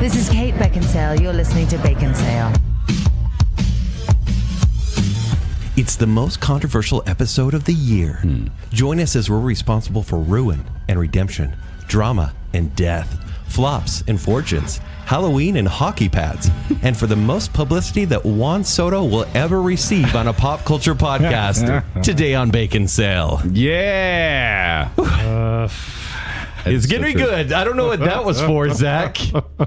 This is Kate Baconsale. You're listening to Baconsale. It's the most controversial episode of the year. Join us as we're responsible for ruin and redemption, drama and death, flops and fortunes, Halloween and hockey pads, and for the most publicity that Juan Soto will ever receive on a pop culture podcast. Today on Baconsale. Yeah. It's going to be good. I don't know what that was for, Zach.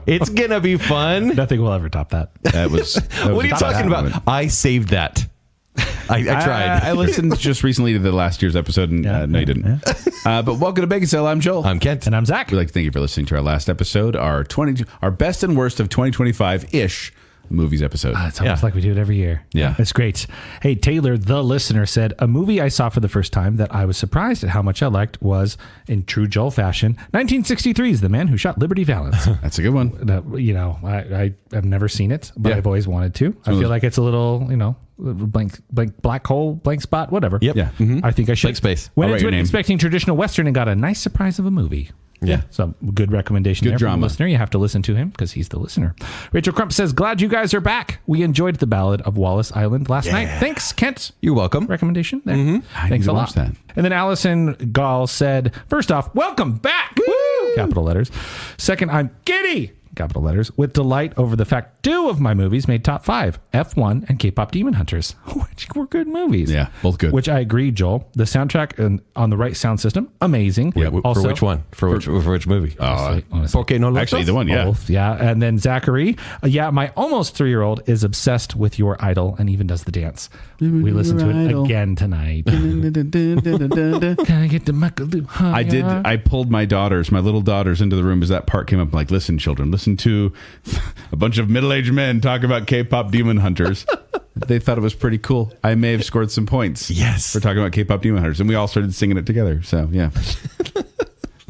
It's going to be fun. Nothing will ever top that. That was What are you talking about? I saved that. I tried. I listened just recently to the last year's episode, and no, you didn't. But welcome to Baconsale. I'm Joel. I'm Kent. And I'm Zack. We'd like to thank you for listening to our last episode, our best and worst of 2025-ish movies episode. It's almost like we do it every year. Yeah. It's great. Hey, Taylor, the listener, said, a movie I saw for the first time that I was surprised at how much I liked was, in true Joel fashion, 1963's The Man Who Shot Liberty Valance. That's a good one. I've never seen it, but I've always wanted to. I feel like it's a little, blank black hole, blank spot, whatever. Yep. Yeah. Mm-hmm. I think I should. Blank space. Went I'll write into your it name. expecting traditional Western and got a nice surprise of a movie. Yeah. So good recommendation Good there from drama. the listener. You have to listen to him because he's the listener. Rachel Crump says, glad you guys are back. We enjoyed the Ballad of Wallace Island last night. Thanks, Kent. You're welcome. Recommendation there. I Thanks need to a watch lot. that. And then Allison Gall said, first off, welcome back. Woo! Capital letters. Second, I'm giddy. Capital letters. With delight over the fact 2 of my movies made top 5, F1 and K-pop Demon Hunters, which were good movies. Yeah, both good. Which I agree, Joel. The soundtrack and on the right sound system, amazing. Yeah, for which one? For which movie? Honestly. Porque no lo Actually, sos? the one, yeah. Both, yeah. And then Zachary, my almost 3-year-old is obsessed with your idol and even does the dance. We listened to it again tonight. Can I get the Macalu? I did. I pulled my little daughters into the room as that part came up. I'm like, listen, children, listen to a bunch of middle-aged men talk about K-pop Demon Hunters. They thought it was pretty cool. I may have scored some points. Yes. For talking about K-pop Demon Hunters. And we all started singing it together. So, yeah.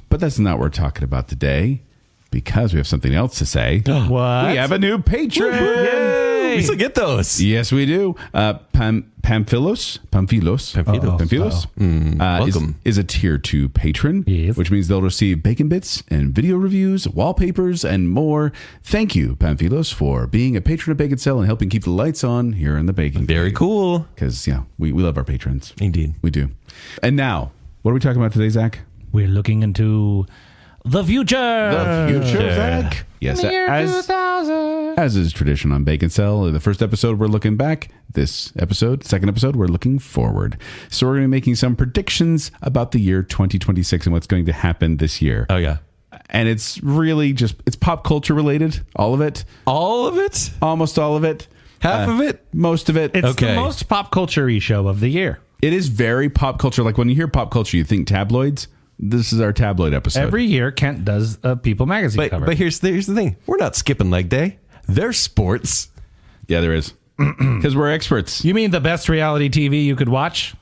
But that's not what we're talking about today, because we have something else to say. What? We have a new patron. We still get those. Yes, we do. Pamphilos Welcome. is a tier 2 patron, Yes. which means they'll receive bacon bits and video reviews, wallpapers, and more. Thank you, Pamphilos, for being a patron of Baconsale and helping keep the lights on here in the Bacon. Very cool. Because, we love our patrons. Indeed. We do. And now, what are we talking about today, Zach? We're looking into the future. Zach. Yes, The year 2000. as is tradition on Baconsale, in the first episode, we're looking back. This episode, second episode, we're looking forward. So we're going to be making some predictions about the year 2026 and what's going to happen this year. Oh, yeah. And it's really it's pop culture related. All of it. All of it? Almost all of it. Half of it? Most of it. It's Okay. the most pop culture-y show of the year. It is very pop culture. Like when you hear pop culture, you think tabloids. This is our tabloid episode. Every year, Kent does a People magazine cover. But here's the thing. We're not skipping leg day. There's sports. Yeah, there is. Because we're experts. You mean the best reality TV you could watch?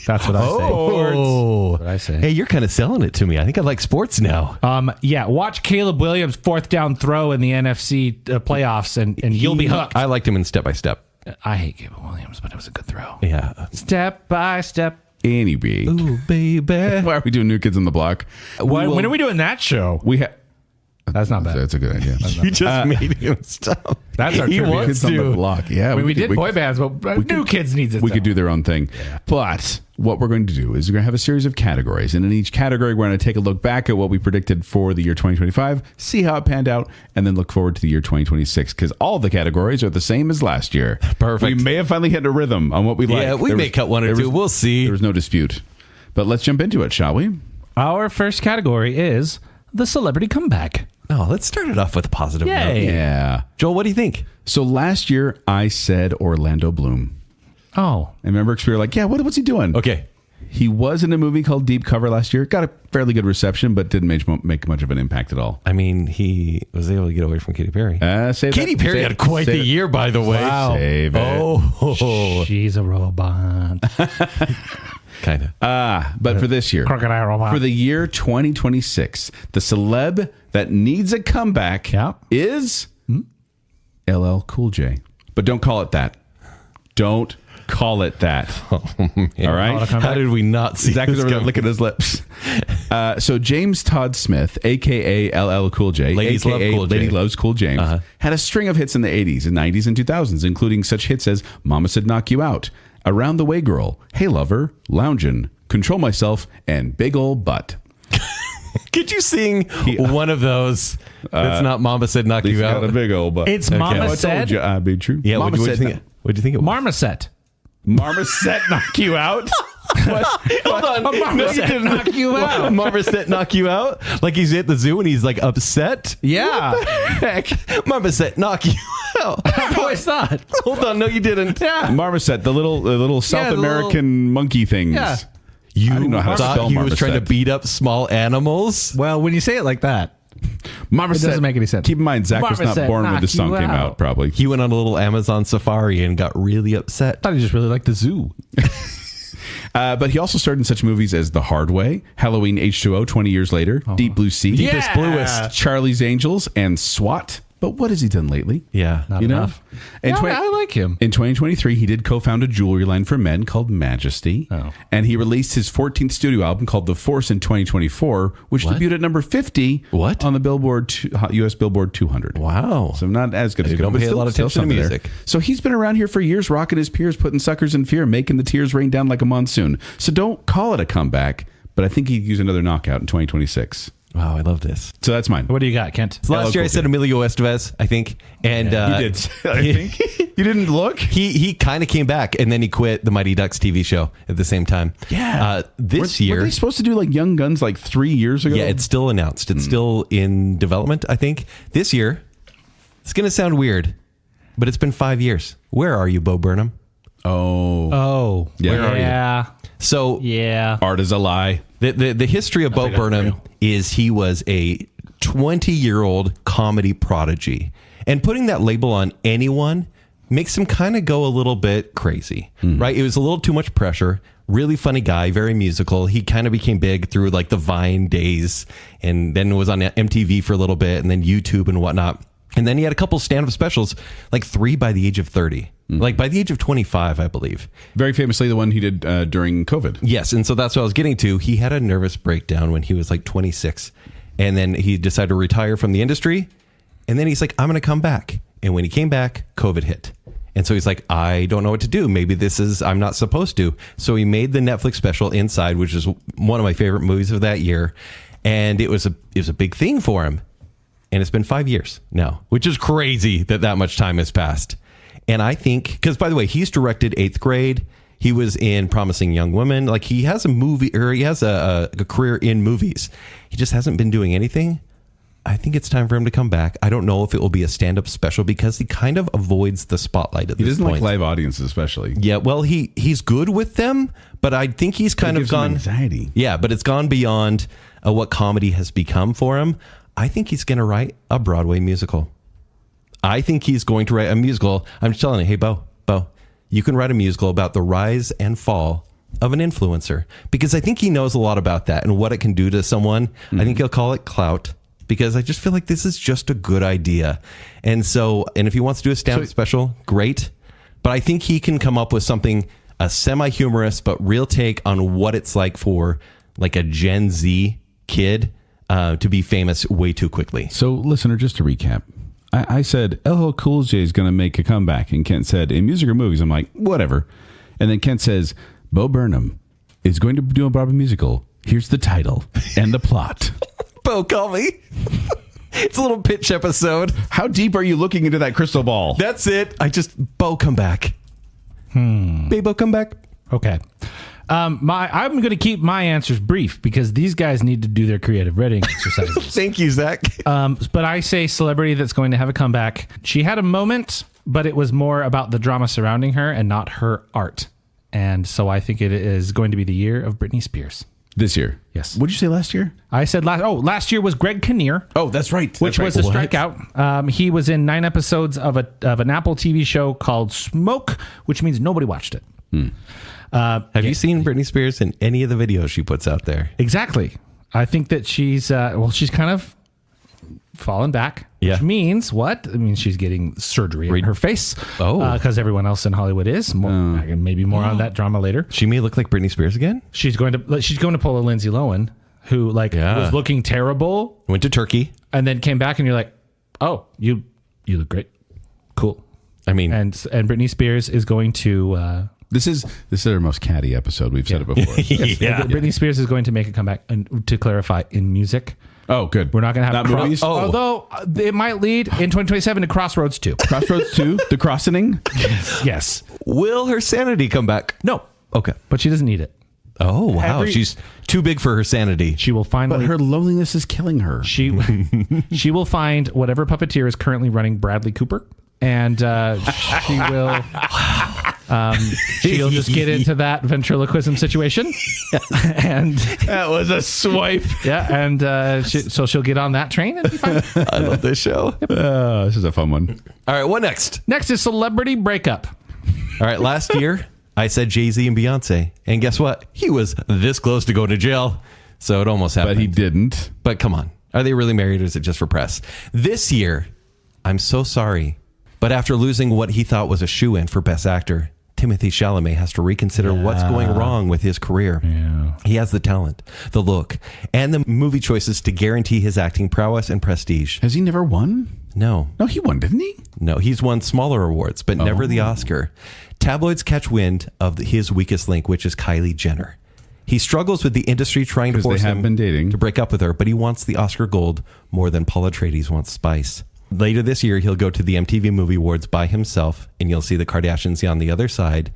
That's what I say. Oh. That's what I say. Hey, you're kind of selling it to me. I think I like sports now. Watch Caleb Williams' 4th down throw in the NFC playoffs, and you'll be hooked. I liked him in Step by Step. I hate Caleb Williams, but it was a good throw. Yeah. Step by step. Anyway. Ooh, baby. Why are we doing New Kids on the Block? When are we doing that show? We have. That's not bad. That's a good idea. You just made him stop. That's our He tribute. wants Kids on the to. Block. Yeah, we did boy bands, but New Kids needs it. We could do their own thing. Yeah. But what we're going to do is we're going to have a series of categories. And in each category, we're going to take a look back at what we predicted for the year 2025, see how it panned out, and then look forward to the year 2026. Because all the categories are the same as last year. Perfect. We may have finally hit a rhythm on what we like. Yeah, we may cut one or two. We'll see. There was no dispute. But let's jump into it, shall we? Our first category is the celebrity comeback. No, let's start it off with a positive note. Yay. Yeah. Joel, what do you think? So last year, I said Orlando Bloom. Oh. And remember, we were like, yeah, what's he doing? Okay. He was in a movie called Deep Cover last year. Got a fairly good reception, but didn't make much of an impact at all. I mean, he was able to get away from Katy Perry. Katy Perry had quite the year, by the way. Wow. Save it. Oh, She's a robot. kind of. But for this year, Crocodile robot. for the year 2026, the celeb that needs a comeback is LL Cool J. But don't call it that. Don't call it that. All right. How did we not see Zach was this over there coming? licking his lips. So James Todd Smith, a.k.a. LL Cool J, Ladies Love a.k.a. Cool J. Lady Loves Cool James, had a string of hits in the 80s and 90s and 2000s, including such hits as Mama Said Knock You Out, Around the Way Girl, Hey Lover, Loungin', Control Myself, and Big Ol' Butt. Could you sing one of those? That's not Mama Said Knock You Out. Got a big old butt. It's Mama I Said. told you I'd be true. Yeah, Mama what'd you Said think? What'd you think it was? Marmoset. Marmoset Knock You Out. Hold on. Marmoset knock you out. Marmoset knock you out? Like he's at the zoo and he's like upset? Yeah. Heck, Marmoset knock you out. I've always thought. Hold on, no, you didn't. Yeah. Marmoset, the little South the little- American monkey things. Yeah. You I didn't know how to thought spell he was trying to marmoset. beat up small animals? Well, when you say it like that, Marmoset. It doesn't make any sense. Keep in mind, Zach was not Marmoset born when knock this song you came out. out, probably. He went on a little Amazon safari and got really upset. I thought he just really liked the zoo. But he also starred in such movies as The Hard Way, Halloween H2O 20 years later, Deep Blue Sea, Deepest, bluest. Charlie's Angels, and SWAT. But what has he done lately? Yeah. Not You know? enough. In Yeah, twen- I like him. In 2023, he did co-found a jewelry line for men called Majesty. Oh. And he released his 14th studio album called The Force in 2024, which debuted at number 50 What? on the Billboard US Billboard 200. Wow. So not as good as You good, don't but pay a still- lot of still attention to something there. music. So he's been around here for years, rocking his peers, putting suckers in fear, making the tears rain down like a monsoon. So don't call it a comeback, but I think he'd use another knockout in 2026. Wow, I love this. So that's mine. What do you got, Kent? So last year I said Emilio Estevez, I think. And You did. I think. You didn't look? He kind of came back and then he quit the Mighty Ducks TV show at the same time. This year. Were they supposed to do like Young Guns like 3 years ago? Yeah, it's still announced. It's still in development, I think. This year, it's going to sound weird, but it's been 5 years. Where are you, Bo Burnham? Oh. Yeah. Where are you? Yeah. So Yeah. Art is a lie. the history of Bo think that's Burnham real. is he was a 20-year-old comedy prodigy. And putting that label on anyone makes him kind of go a little bit crazy, right? It was a little too much pressure. Really funny guy, very musical. He kind of became big through like the Vine days and then was on MTV for a little bit and then YouTube and whatnot. And then he had a couple stand-up specials, like 3 by the age of 30. Like by the age of 25, I believe. Very famously, the one he did during COVID. Yes, and so that's what I was getting to. He had a nervous breakdown when he was like 26. And then he decided to retire from the industry. And then he's like, I'm going to come back. And when he came back, COVID hit. And so he's like, I don't know what to do. Maybe I'm not supposed to. So he made the Netflix special Inside, which is one of my favorite movies of that year. And it was a big thing for him. And it's been 5 years now, which is crazy that much time has passed. And I think, because by the way, he's directed 8th Grade. He was in Promising Young Women. Like he has a movie, or he has a career in movies. He just hasn't been doing anything. I think it's time for him to come back. I don't know if it will be a stand-up special because he kind of avoids the spotlight at He this doesn't point. like live audiences, especially. Yeah, well, he's good with them, but I think he's kind of gives him gone anxiety. Yeah, but it's gone beyond what comedy has become for him. I think he's going to write a Broadway musical. I think he's going to write a musical. I'm just telling you, hey, Bo, you can write a musical about the rise and fall of an influencer because I think he knows a lot about that and what it can do to someone. I think he'll call it clout because I just feel like this is just a good idea. And if he wants to do a stand-up special, great. But I think he can come up with something, a semi-humorous but real take on what it's like for like a Gen Z kid to be famous way too quickly. So, listener, just to recap, I said LL Cool J is going to make a comeback, and Kent said in music or movies. I'm like, whatever. And then Kent says Bo Burnham is going to do a Broadway musical. Here's the title and the plot. Bo, call me. It's a little pitch episode. How deep are you looking into that crystal ball? That's it. Bo, come back. Hey, Bo, come back. Okay. I'm going to keep my answers brief because these guys need to do their creative writing exercises. Thank you, Zach. But I say celebrity that's going to have a comeback. She had a moment, but it was more about the drama surrounding her and not her art. And so I think it is going to be the year of Britney Spears. This year. Yes. What'd you say last year? I said last year was Greg Kinnear. Oh, that's right. Which was a strikeout. He was in 9 episodes of an Apple TV show called Smoke, which means nobody watched it. Have you seen Britney Spears in any of the videos she puts out there? Exactly. I think that she's kind of fallen back. Yeah. Which means what? It means she's getting surgery in her face. Oh. Because everyone else in Hollywood is. Maybe more on that drama later. She may look like Britney Spears again. She's going to pull a Lindsay Lohan, who was looking terrible. Went to Turkey. And then came back and you're like, oh, you look great. Cool. I mean, and Britney Spears is going to... This is our most catty episode. We've said it before. Yeah. Britney Spears is going to make a comeback. And to clarify, in music... Oh, good. We're not going to have movies. Although it might lead in 2027 to Crossroads 2. Crossroads 2, The Crossing. Yes. Will her sanity come back? No. Okay. But she doesn't need it. Oh, wow. She's too big for her sanity. She will finally... But her loneliness is killing her. She will find whatever puppeteer is currently running Bradley Cooper, and she will... she'll just get into that ventriloquism situation, and That was a swipe. yeah, and so she'll get on that train and be fine. I love this show. This is a fun one. All right, what next? Next is celebrity breakup. All right, last year I said Jay-Z and Beyonce, and guess what? He was this close to going to jail, so it almost happened. But he didn't. But come on, are they really married or is it just for press? This year, I'm so sorry, but after losing what he thought was a shoo-in for Best Actor, Timothée Chalamet has to reconsider what's going wrong with his career. Yeah. He has the talent, the look, and the movie choices to guarantee his acting prowess and prestige. Has he never won? No. No, he won, didn't he? No, he's won smaller awards, but never the Oscar. Tabloids catch wind of his weakest link, which is Kylie Jenner. He struggles with the industry trying to force him to break up with her, but he wants the Oscar gold more than Paul Atreides wants spice. Later this year, he'll go to the MTV Movie Awards by himself, and you'll see the Kardashians on the other side.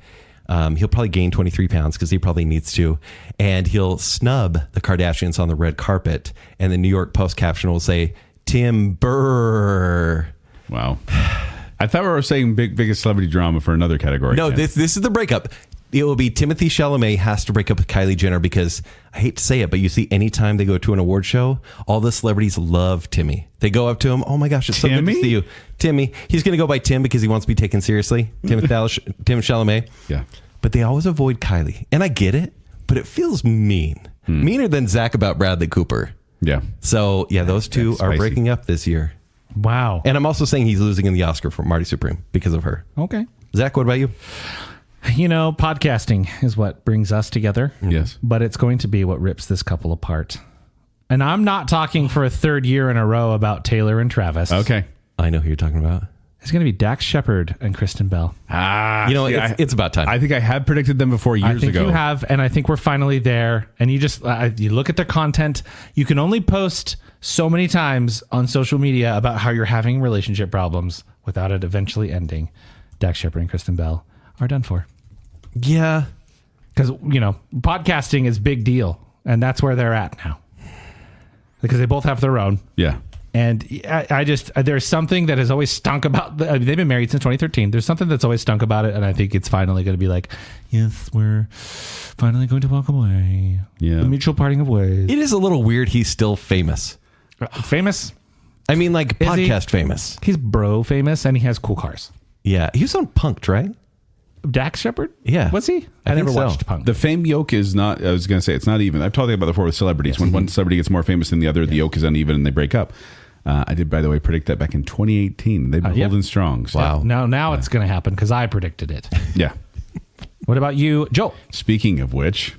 He'll probably gain 23 pounds because he probably needs to. And he'll snub the Kardashians on the red carpet. And the New York Post caption will say, Tim Burr. Wow. I thought we were saying biggest celebrity drama for another category. No, this is the breakup. It will be Timothée Chalamet has to break up with Kylie Jenner because I hate to say it, but you see, anytime they go to an award show, all the celebrities love Timmy. They go up to him. Oh my gosh, it's so good to see you, Timmy. He's going to go by Tim because he wants to be taken seriously. Tim Chalamet. Yeah. But they always avoid Kylie, and I get it, but it feels meaner than Zack about Bradley Cooper. Yeah. So yeah, those two are breaking up this year. Wow. And I'm also saying he's losing in the Oscar for Marty Supreme because of her. Okay. Zach, what about you? You know, podcasting is what brings us together. Yes. But it's going to be what rips this couple apart. And I'm not talking for a third year in a row about Taylor and Travis. Okay. I know who you're talking about. It's going to be Dax Shepard and Kristen Bell. You know, it's about time. I think I had predicted them before years ago. I think you have, and I think we're finally there. And you just, you look at their content. You can only post so many times on social media about how you're having relationship problems without it eventually ending. Dax Shepard and Kristen Bell are done for. Yeah. Because, you know, podcasting is big deal. And that's where they're at now. Because they both have their own. Yeah. And I just, there's something that has always stunk about, they've been married since 2013. There's something that's always stunk about it. And I think it's finally going to be like, yes, we're finally going to walk away. Yeah. The mutual parting of ways. It is a little weird he's still famous. Famous? I mean, like, Is podcast famous. He's bro famous and he has cool cars. Yeah. He was on Punk'd, right? Dax Shepard? Yeah. Was he? I think never so. watched Punk. The fame yoke is not, I was going to say, it's not even. I've talked about before with celebrities. When one celebrity gets more famous than the other, the yoke is uneven and they break up. I did, by the way, predict that back in 2018. They've been holding strong. So. Wow. Now it's going to happen because I predicted it. Yeah. What about you, Joel? Speaking of which,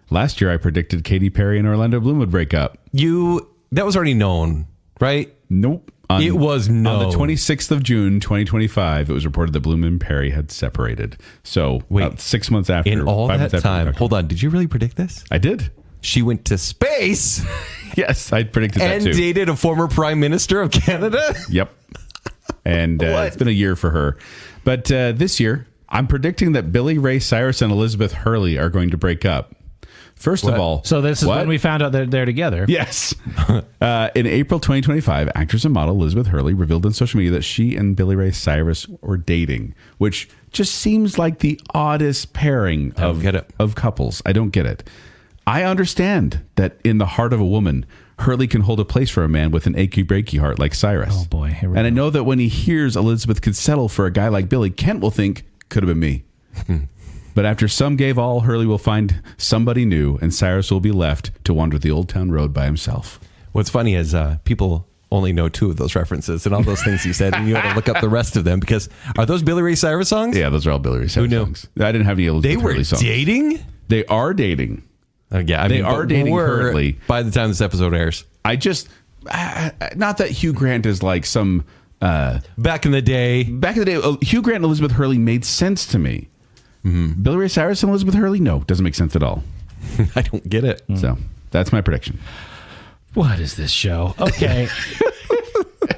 last year I predicted Katy Perry and Orlando Bloom would break up. That was already known, right? Nope. It was known. On the 26th of June, 2025, it was reported that Bloom and Perry had separated. So, Wait, 6 months after. In all 5 that months after time, production. hold on, did you really predict this? I did. She went to space Yes, I predicted that and too. dated a former prime minister of Canada? Yep. And it's been a year for her. But this year, I'm predicting that Billy Ray Cyrus and Elizabeth Hurley are going to break up. First of all... So this is when we found out that they're together. Yes. In April 2025, actress and model Elizabeth Hurley revealed on social media that she and Billy Ray Cyrus were dating, which just seems like the oddest pairing of couples. I don't get it. I understand that in the heart of a woman, Hurley can hold a place for a man with an achy breaky heart like Cyrus. Oh boy. Here we And go. I know that when he hears Elizabeth could settle for a guy like Billy, Kent will think, could have been me. But after some gave all, Hurley will find somebody new, and Cyrus will be left to wander the Old Town Road by himself. What's funny is people only know 2 of those references and all those things you said, and you had to look up the rest of them because are those Billy Ray Cyrus songs? Yeah, those are all Billy Ray Cyrus Who knew? songs. I didn't have any Elizabeth They were Hurley songs. dating? They are dating. Yeah, They are but dating were currently. by the time this episode airs. I just, not that Hugh Grant is like some, Back in the day. back in the day, Hugh Grant and Elizabeth Hurley made sense to me. Billy Ray Cyrus and Elizabeth Hurley, no, doesn't make sense at all. I don't get it. So that's my prediction. What is this show? Okay.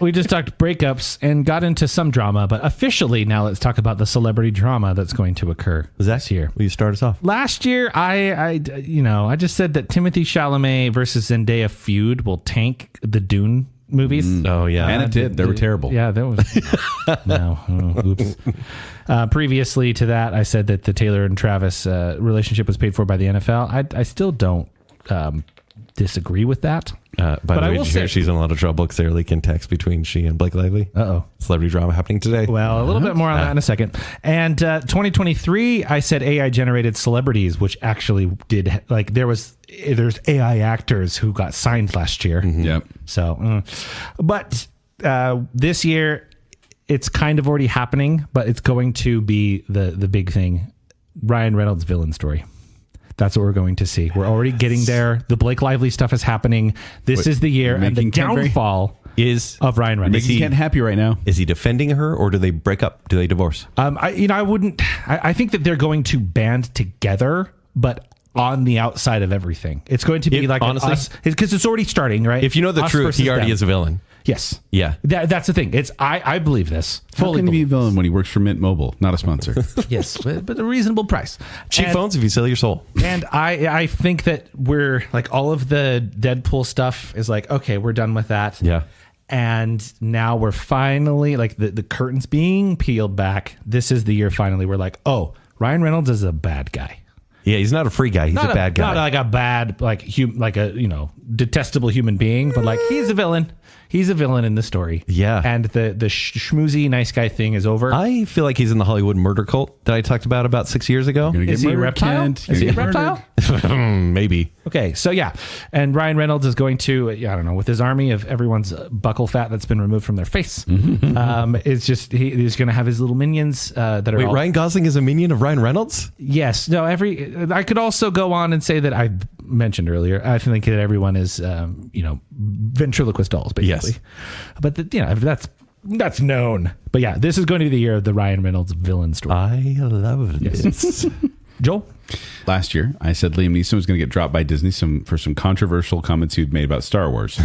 We just talked breakups and got into some drama, but officially now let's talk about the celebrity drama that's going to occur this year. Will you start us off? Last year, I just said that Timothy Chalamet versus Zendaya feud will tank the Dune movies. Oh, yeah. And it did. They were terrible. Yeah, that was no. Oops. Previously to that, I said that the Taylor and Travis relationship was paid for by the NFL. I still don't disagree with that. By the way, did you hear she's in a lot of trouble because they're leaking text between she and Blake Lively? Uh-oh. Celebrity drama happening today. Well, a little bit more on that in a second. And 2023, I said AI-generated celebrities, which actually did, like, there's AI actors who got signed last year. Yep. So, but this year, it's kind of already happening, but it's going to be the big thing. Ryan Reynolds' villain story. That's what we're going to see. We're already getting there. The Blake Lively stuff is happening. This is the year and the downfall of Ryan Reynolds. Making Kent happy right now. Is he defending her or do they break up? Do they divorce? I think that they're going to band together, but on the outside of everything. It's going to be honestly, because it's already starting, right? If you know the truth, he already is a villain. Yes. Yeah. That's the thing. I believe this. How can he be a villain when he works for Mint Mobile? Not a sponsor. Yes, but a reasonable price. Cheap phones if you sell your soul. And I think that we're like all of the Deadpool stuff is like, okay, we're done with that. Yeah. And now we're finally like the curtains being peeled back. This is the year finally we're like, oh, Ryan Reynolds is a bad guy. Yeah, he's not a free guy. He's a bad guy. Not like a bad, like a detestable human being, but like he's a villain. He's a villain in the story. Yeah. And the schmoozy nice guy thing is over. I feel like he's in the Hollywood murder cult that I talked about 6 years ago. Is he a reptile? Is he a reptile? Maybe. Okay, so yeah. And Ryan Reynolds is going to, I don't know, with his army of everyone's buckle fat that's been removed from their face. It's just, he's going to have his little minions that are Ryan Gosling is a minion of Ryan Reynolds? Yes. No, I could also go on and say that I mentioned earlier, I think that everyone is, ventriloquist dolls, basically. Yes. But, that's known. But yeah, this is going to be the year of the Ryan Reynolds villain story. I love this. Joel? Last year, I said Liam Neeson was going to get dropped by Disney for some controversial comments he'd made about Star Wars.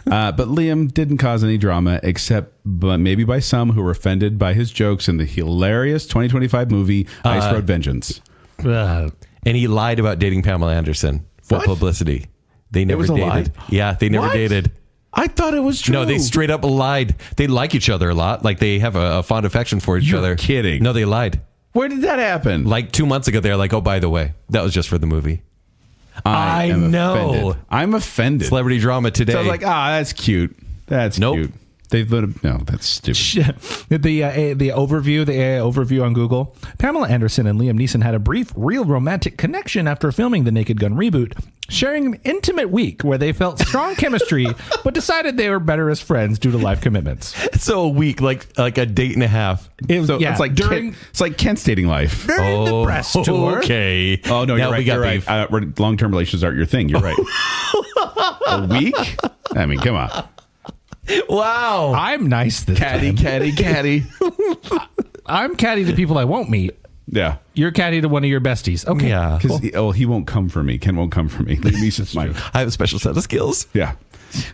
But Liam didn't cause any drama, except maybe by some who were offended by his jokes in the hilarious 2025 movie Ice Road Vengeance. And he lied about dating Pamela Anderson for publicity. They never dated. Lie? Yeah, they never dated. I thought it was true. No, they straight up lied. They like each other a lot. Like they have a fond affection for each other. You're kidding. No, they lied. Where did that happen? Like 2 months ago, they're like, oh, by the way, that was just for the movie. I am know. Offended. I'm offended. Celebrity drama today. So I was like, that's cute. That's cute. No, that's stupid. The overview, the AI overview on Google. Pamela Anderson and Liam Neeson had a brief, real romantic connection after filming the Naked Gun reboot, sharing an intimate week where they felt strong chemistry, but decided they were better as friends due to life commitments. So a week, like a date and a half. It's like Kent's dating life. During the press tour. Okay. Oh no, now you're right. Long-term relations aren't your thing. You're right. A week? I mean, come on. Wow. I'm nice this time. Catty. I'm catty to people I won't meet. Yeah. You're catty to one of your besties. Okay. Yeah. Because he won't come for me. Ken won't come for me. Liam Neeson's mine. I have a special set of skills. Yeah.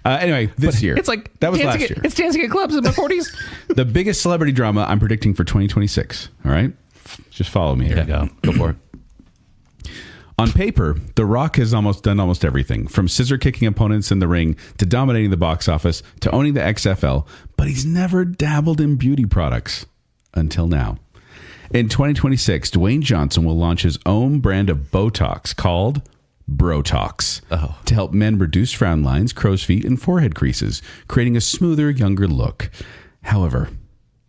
Anyway, this year. It's like that was last year. It's dancing at clubs in my 40s. The biggest celebrity drama I'm predicting for 2026. All right? Just follow me here. There you Go for it. On paper, The Rock has done almost everything, from scissor kicking opponents in the ring to dominating the box office to owning the XFL, but he's never dabbled in beauty products until now. In 2026, Dwayne Johnson will launch his own brand of Botox called Brotox to help men reduce frown lines, crow's feet, and forehead creases, creating a smoother, younger look. However,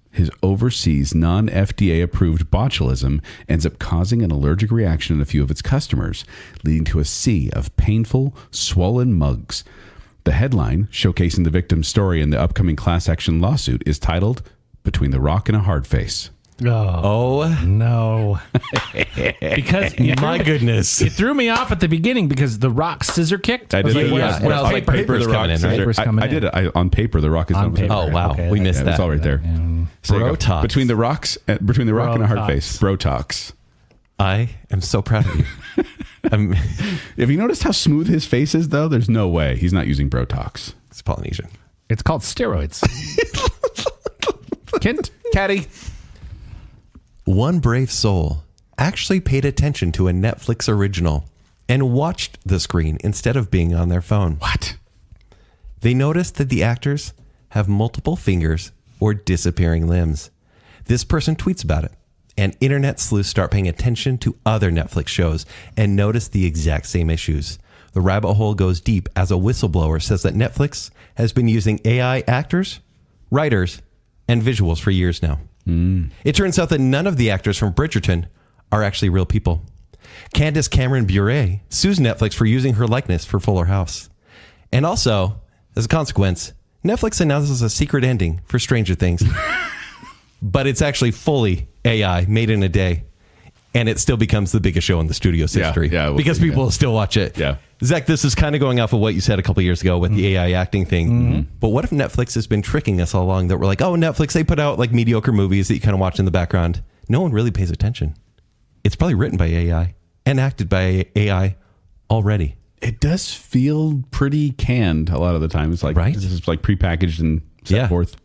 his overseas non-FDA approved botulism ends up causing an allergic reaction in a few of its customers, leading to a sea of painful, swollen mugs. The headline, showcasing the victim's story in the upcoming class action lawsuit, is titled Between the Rock and a Hard Face. Oh, no. Because My goodness. it threw me off at the beginning because The Rock scissor kicked. I did was that, like, yeah. where's Well, paper? paper's The Rock coming in, scissor- right? Paper's coming I did in. it. On paper, The Rock is On paper. Oh, wow. Okay, We I missed get that. It's all right there. So there you go. Brotox. Between the rock and a hard Brotox. face. Brotox. I am so proud of you. Have you noticed how smooth his face is, though? There's no way he's not using Brotox. It's Polynesian. It's called steroids. Kent? Catty. One brave soul actually paid attention to a Netflix original and watched the screen instead of being on their phone. What? They noticed that the actors have multiple fingers or disappearing limbs. This person tweets about it, and internet sleuths start paying attention to other Netflix shows and notice the exact same issues. The rabbit hole goes deep as a whistleblower says that Netflix has been using AI actors, writers, and visuals for years now. It turns out that none of the actors from Bridgerton are actually real people. Candace Cameron Bure sues Netflix for using her likeness for Fuller House. And also, as a consequence, Netflix announces a secret ending for Stranger Things. But it's actually fully AI, made in a day. And it still becomes the biggest show in the studio's history. Yeah, because people will still watch it. Yeah. Zach, this is kind of going off of what you said a couple years ago with the AI acting thing. But what if Netflix has been tricking us all along that we're like, oh, Netflix, they put out like mediocre movies that you kind of watch in the background. No one really pays attention. It's probably written by AI and acted by AI already. It does feel pretty canned a lot of the time. It's like, Right? This is like prepackaged and set forth.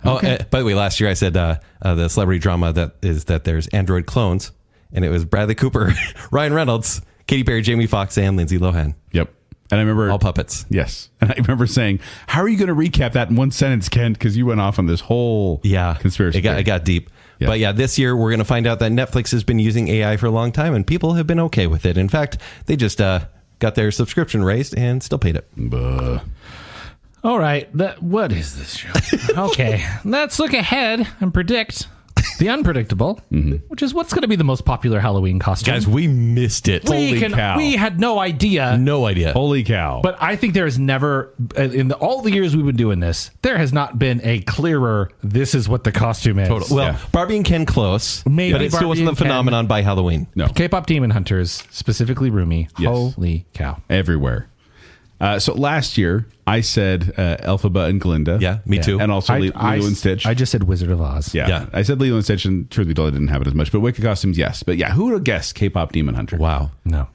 Oh, by the way, last year I said the celebrity drama that there's Android clones, and it was Bradley Cooper, Ryan Reynolds, Katy Perry, Jamie Foxx, and Lindsay Lohan. Yep. And I remember All puppets. Yes. And I remember saying, how are you going to recap that in one sentence, Kent? Because you went off on this whole conspiracy. It got deep. Yeah. But yeah, this year we're going to find out that Netflix has been using AI for a long time, and people have been okay with it. In fact, they just got their subscription raised and still paid it. Buh. All right. What is this show? Okay. Let's look ahead and predict the unpredictable, which is what's going to be the most popular Halloween costume. Guys, we missed it. Holy cow. We had no idea. No idea. Holy cow. But I think there has never, all the years we've been doing this, there has not been a clearer, this is what the costume is. Total. Well, Yeah. Barbie and Ken close, Maybe but it still Barbie wasn't the and Ken. phenomenon by Halloween. No. K-pop Demon Hunters, specifically Rumi. Yes. Holy cow. Everywhere. So last year, I said Elphaba and Glinda. Yeah, me too. And also Lilo and Stitch. I just said Wizard of Oz. Yeah. I said Lilo and Stitch, and truth be told, I didn't have it as much. But Wicked costumes, yes. But yeah, who would have guessed K-pop Demon Hunter? Wow. No.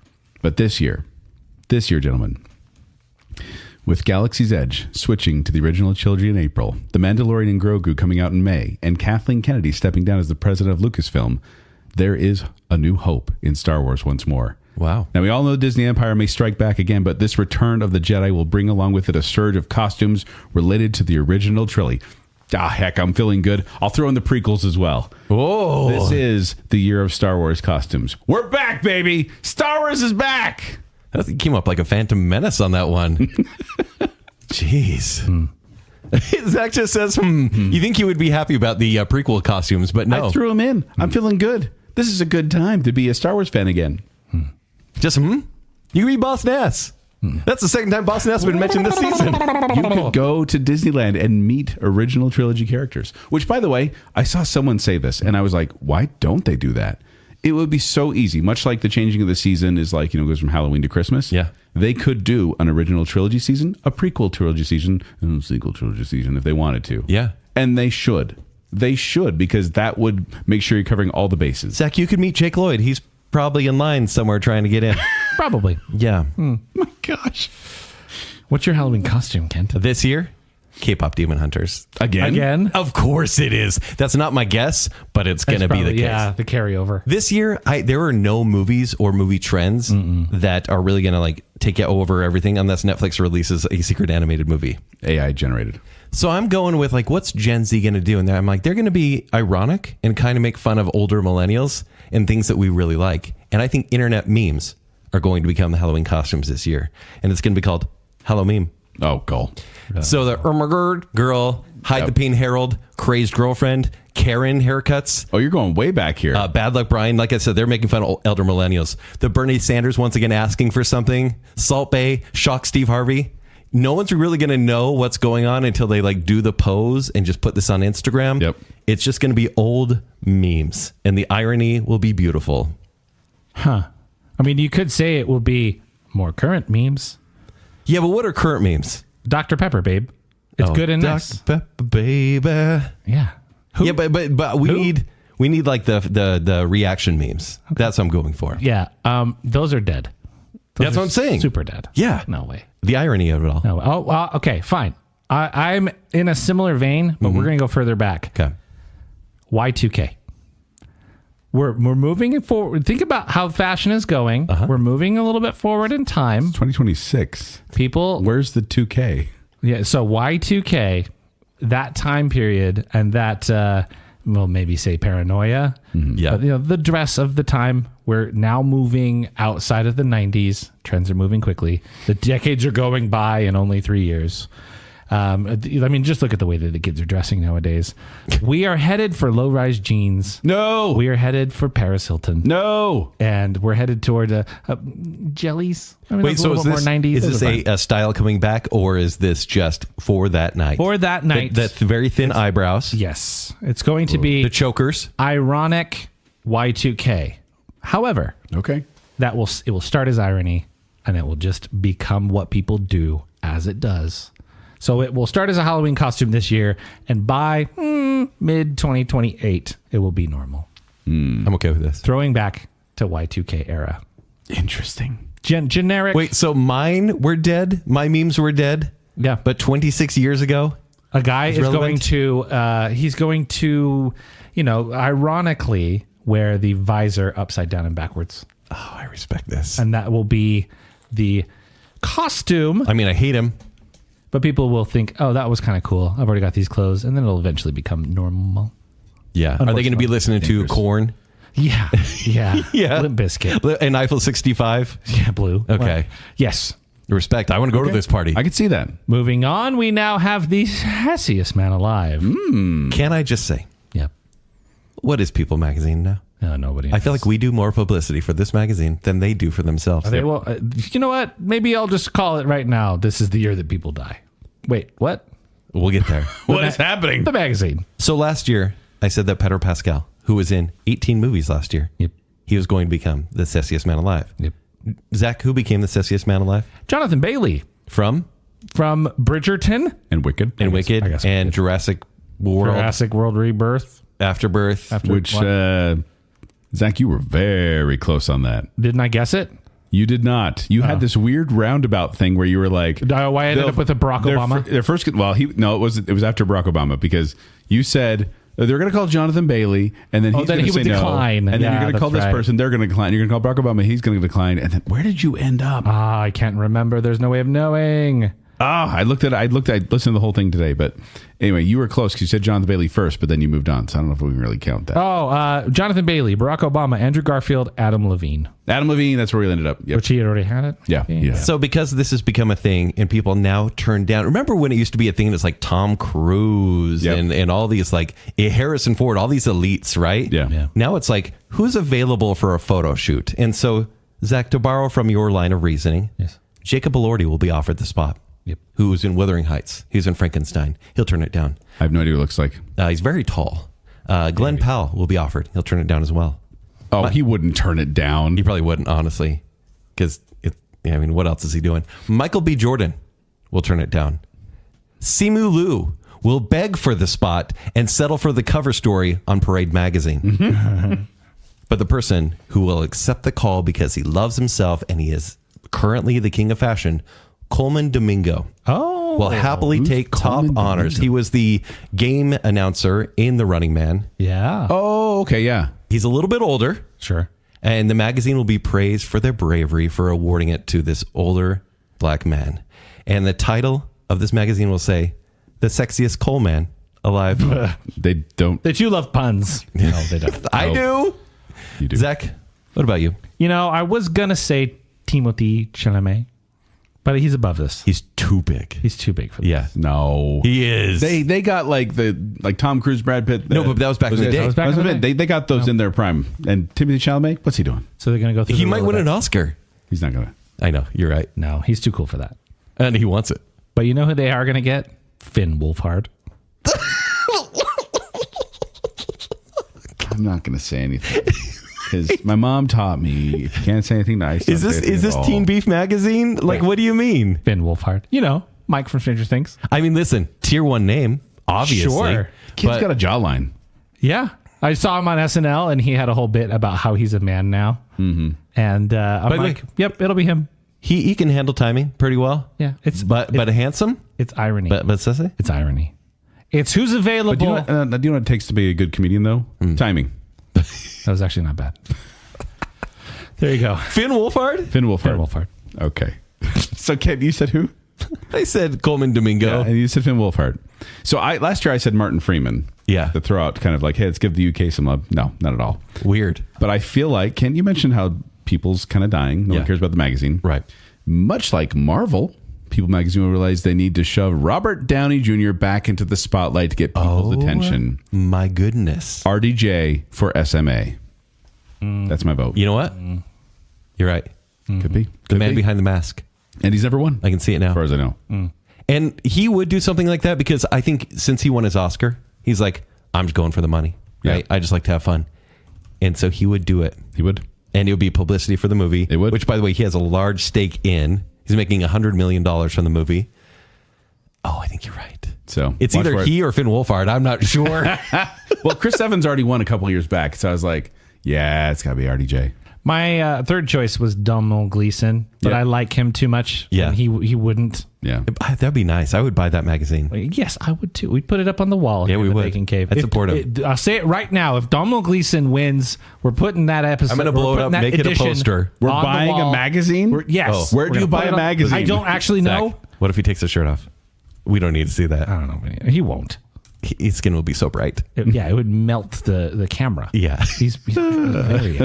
But this year, gentlemen, with Galaxy's Edge switching to the original trilogy in April, The Mandalorian and Grogu coming out in May, and Kathleen Kennedy stepping down as the president of Lucasfilm, there is a new hope in Star Wars once more. Wow. Now, we all know Disney Empire may strike back again, but this return of the Jedi will bring along with it a surge of costumes related to the original trilogy. Ah, heck, I'm feeling good. I'll throw in the prequels as well. Oh. This is the year of Star Wars costumes. We're back, baby! Star Wars is back! That came up like a Phantom Menace on that one. Jeez. Zach just says, you think you would be happy about the prequel costumes, but no. I threw them in. I'm feeling good. This is a good time to be a Star Wars fan again. Just, You can be Boss Nass. That's the second time Boss Nass has been mentioned this season. You could go to Disneyland and meet original trilogy characters. Which, by the way, I saw someone say this, and I was like, why don't they do that? It would be so easy. Much like the changing of the season is like, goes from Halloween to Christmas. Yeah. They could do an original trilogy season, a prequel trilogy season, and a sequel trilogy season if they wanted to. Yeah. And they should. They should, because that would make sure you're covering all the bases. Zach, you could meet Jake Lloyd. He's probably in line somewhere trying to get in. Probably. Yeah. My gosh. What's your Halloween costume, Kent? This year, K-pop Demon Hunters. Again? Of course it is. That's not my guess, but it's going to be the case. Yeah, the carryover. This year, there are no movies or movie trends that are really going to like take you over everything unless Netflix releases a secret animated movie. AI generated. So I'm going with like, what's Gen Z going to do? And I'm like, they're going to be ironic and kind of make fun of older millennials and things that we really like. And I think internet memes are going to become the Halloween costumes this year. And it's going to be called Halloween. Oh, cool. So the Ermagerd girl, Hide the Pain Harold, Crazed Girlfriend, Karen haircuts. Oh, you're going way back here. Bad Luck Brian, like I said, they're making fun of elder millennials. The Bernie Sanders once again asking for something. Salt Bae, Shock Steve Harvey. no one's really going to know what's going on until they like do the pose and just put this on Instagram. Yep. It's just going to be old memes, and the irony will be beautiful. Huh. I mean, you could say it will be more current memes. Yeah, but what are current memes? Dr. Pepper, babe. It's good in Dr. this. Pepper, baby. Yeah. Yeah, but we need like the reaction memes. Okay. That's what I'm going for. Yeah. Those are dead. That's what I'm saying. Super dead. Yeah. No way. The irony of it all. No. Oh, okay, fine. I'm in a similar vein, but we're going to go further back. Okay. Y2K. We're moving it forward. Think about how fashion is going. We're moving a little bit forward in time. 2026. People. Where's the 2K? Yeah. So Y2K, that time period, and that we'll maybe say paranoia. Yeah. But, the dress of the time. We're now moving outside of the 90s. Trends are moving quickly. The decades are going by in only 3 years. I mean, just look at the way that the kids are dressing nowadays. We are headed for low-rise jeans. No. We are headed for Paris Hilton. No. And we're headed toward jellies. I mean, Wait, so is this, 90s. is this a style coming back, or is this just for that night? For that night. The very thin eyebrows. Yes. It's going to be The chokers. ironic Y2K. However, Okay. it will start as irony, and it will just become what people do as it does. So it will start as a Halloween costume this year, and by mid 2028, it will be normal. I'm okay with this. Throwing back to Y2K era. Interesting. Generic. Wait, so mine were dead? My memes were dead? Yeah. But 26 years ago? A guy is relevant? he's going to, ironically wear the visor upside down and backwards. Oh, I respect this. And that will be the costume. I mean, I hate him. But people will think, oh, that was kind of cool. I've already got these clothes. And then it'll eventually become normal. Yeah. Are they going to be listening to Korn? Yeah. Yeah. Yeah. Limp Bizkit. And Eiffel 65? Yeah, Blue. Okay. Well, yes. Respect. I want to go to this party. I could see that. Moving on, we now have the sassiest man alive. Can I just say, Yeah. what is People Magazine now? Nobody I feel like we do more publicity for this magazine than they do for themselves. They will, you know what? Maybe I'll just call it right now. This is the year that people die. Wait, what? We'll get there. What is happening? The magazine. So last year, I said that Pedro Pascal, who was in 18 movies last year, Yep. he was going to become the sexiest man alive. Yep. Zach, who became the sexiest man alive? Jonathan Bailey From from Bridgerton. And Wicked. and Wicked I guess and Wicked. Jurassic World, Jurassic World Rebirth. Afterbirth. Which, Zach, you were very close on that. Didn't I guess it? You did not. You had this weird roundabout thing where you were like, Why I ended up with a Barack Obama? Their first, well, it was after Barack Obama, because you said they're going to call Jonathan Bailey, and then he's then going he to say would decline. no, and then Yeah, you're going to call that's this right. person, they're going to decline. You're going to call Barack Obama, he's going to decline, and then where did you end up? I can't remember. There's no way of knowing. I listened to the whole thing today, but anyway, you were close because you said Jonathan Bailey first, but then you moved on, so I don't know if we can really count that. Jonathan Bailey, Barack Obama, Andrew Garfield, Adam Levine. Adam Levine, that's where we ended up. Yep. Which he had already had it? Yeah. So because this has become a thing and people now turn down, remember when it used to be a thing that's like Tom Cruise Yep. and all these like Harrison Ford, all these elites, right? Yeah. Now it's like, who's available for a photo shoot? And so, Zach, to borrow from your line of reasoning, Yes. Jacob Elordi will be offered the spot. Yep. Who was in Wuthering Heights. He was in Frankenstein. He'll turn it down. I have no idea what it looks like. He's very tall. Glenn Powell will be offered. He'll turn it down as well. Oh, he wouldn't turn it down. He probably wouldn't, honestly, because what else is he doing? Michael B. Jordan will turn it down. Simu Liu will beg for the spot and settle for the cover story on Parade magazine. But the person who will accept the call because he loves himself and he is currently the king of fashion, Coleman Domingo, will happily take top Coleman honors. Domingo? He was the game announcer in The Running Man. Yeah. Oh, okay, yeah. He's a little bit older. Sure. And the magazine will be praised for their bravery for awarding it to this older black man. And the title of this magazine will say, The Sexiest Coal Man Alive. They don't. That you love puns. No, they don't. I do. You do. Zach, what about you? I was going to say Timothée Chalamet, but he's above this. He's too big. He's too big for this. Yeah. No. He is. They got like Tom Cruise, Brad Pitt. No, but that was back in the day. That was back in the day. They got those in their prime. And Timothée Chalamet, what's he doing? So they're going to go through He the might win an Rolodex. Oscar. He's not gonna. I know. You're right. No, he's too cool for that. And he wants it. But you know who they are going to get? Finn Wolfhard. I'm not going to say anything. Because my mom taught me, if you can't say anything nice. Is this Teen Beef Magazine? Like, what do you mean? Finn Wolfhard. You know, Mike from Stranger Things. I mean, listen, tier 1 name, obviously. Sure. Kid's got a jawline. Yeah. I saw him on SNL, and he had a whole bit about how he's a man now. Mm-hmm. And I'm like, yep, it'll be him. He can handle timing pretty well. Yeah. But handsome? It's irony. But Sissy? It's irony. It's who's available. But do you know what it takes to be a good comedian, though? Timing. That was actually not bad. There you go. Finn Wolfhard? Finn Wolfhard. Finn Wolfhard. Okay. So, Ken, you said who? I said Coleman Domingo. Yeah, and you said Finn Wolfhard. So last year I said Martin Freeman. Yeah. To throw out kind of like, hey, let's give the UK some love. No, not at all. Weird. But I feel like, Ken, you mentioned how people's kind of dying. No one cares about the magazine. Right. Much like Marvel, People magazine will realize they need to shove Robert Downey Jr. back into the spotlight to get people's attention. My goodness. RDJ for SMA. That's my vote. You know what? You're right. Could be. The man behind the mask. And he's never won. I can see it now. As far as I know. And he would do something like that because I think since he won his Oscar, he's like, I'm just going for the money. Right? Yeah. I just like to have fun. And so he would do it. He would. And it would be publicity for the movie. It would. Which, by the way, he has a large stake in. He's making $100 million from the movie. Oh, I think you're right. So it's watch either for it. he or Finn Wolfhard. I'm not sure. Well, Chris Evans already won a couple years back. So I was like, yeah, it's got to be RDJ. My third choice was Domhnall Gleeson, but Yeah. I like him too much. Yeah. And he wouldn't. Yeah. That'd be nice. I would buy that magazine. Yes, I would too. We'd put it up on the wall. Yeah, here we in the would. Bacon Cave. I'd support him. I'll say it right now. If Domhnall Gleeson wins, we're putting that episode. I'm going to blow it up, make it a poster. We're on the buying a wall. magazine? Yes. Where do We're you gonna buy put a it on- magazine? I don't actually know. Zack, what if he takes his shirt off? We don't need to see that. I don't know. He won't. His skin will be so bright. It would melt the camera. Yeah. He's very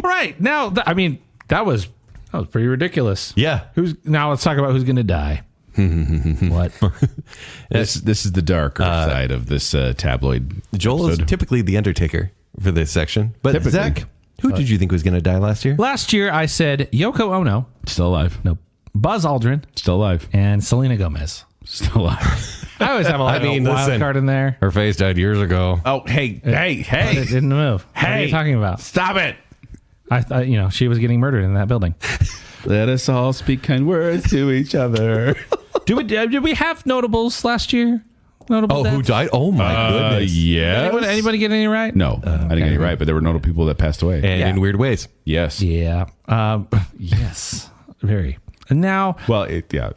right now. That was pretty ridiculous. Yeah. Now let's talk about who's going to die. What? This is the darker side of this tabloid. Joel episode. is typically the Undertaker for this section. But Typically. Zach, who did you think was going to die last year? Last year I said Yoko Ono, Still alive. no, Buzz Aldrin, Still alive. and Selena Gomez. Still alive. I always have a wild listen. card in there. Her face died years ago. Oh, hey. It didn't move. What are you talking about? Stop it. I thought she was getting murdered in that building. Let us all speak kind words to each other. Did we have notables last year? Notable Oh, who deaths? died? Oh, my goodness. Yes. Anybody get any right? No, I didn't get it right, but there were notable people that passed away. And in weird ways. Yes. Yeah. Yes. Very. And now, Well, yeah.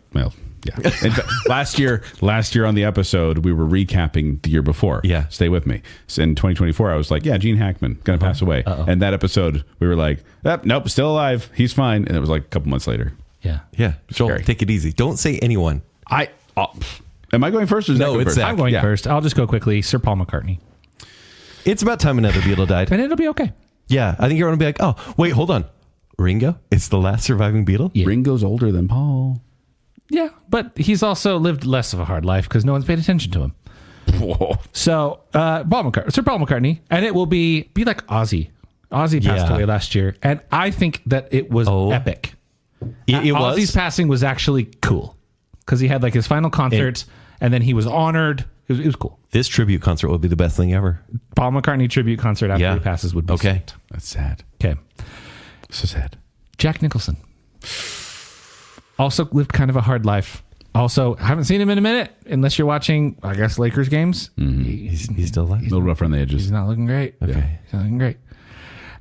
In fact, last year on the episode, we were recapping the year before. Yeah. Stay with me. So in 2024, I was like, yeah, Gene Hackman, going to pass away. And that episode, we were like, nope, still alive. He's fine. And it was like a couple months later. yeah. Yeah. Joel, Scary. take it easy. Don't say anyone. Am I going first or is No, Zach going it's first? Zach. I'm going Yeah. first. I'll just go quickly. Sir Paul McCartney. It's about time another Beatle died. And it'll be okay. Yeah. I think you're going to be like, oh, wait, hold on. Ringo? It's the last surviving Beatle? Yeah. Ringo's older than Paul. Yeah. But he's also lived less of a hard life because no one's paid attention to him. Whoa. So, Sir Paul McCartney. And it will be like Ozzy. Ozzy passed Yeah. away last year. And I think that it was epic. It Ozzy's was. passing was actually cool because he had like his final concert and then he was honored. It was cool. This tribute concert will be the best thing ever. Paul McCartney tribute concert after Yeah. he passes would be Okay. sweet. That's sad. Okay. So sad. Jack Nicholson. Also lived kind of a hard life. Also, haven't seen him in a minute unless you're watching, I guess, Lakers games. He's still alive. A little rough around the edges. He's not looking great. Okay. He's not looking great.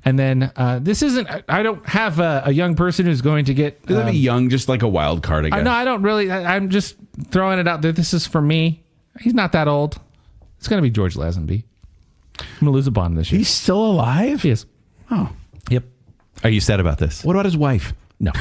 And then this isn't, I don't have a young person who's going to get. Does that be young, just like a wild card, I guess? I don't really, I'm just throwing it out there. This is for me. He's not that old. It's going to be George Lazenby. I'm going to lose a bond this year. He's still alive? He is. Oh. Yep. Are you sad about this? What about his wife? No.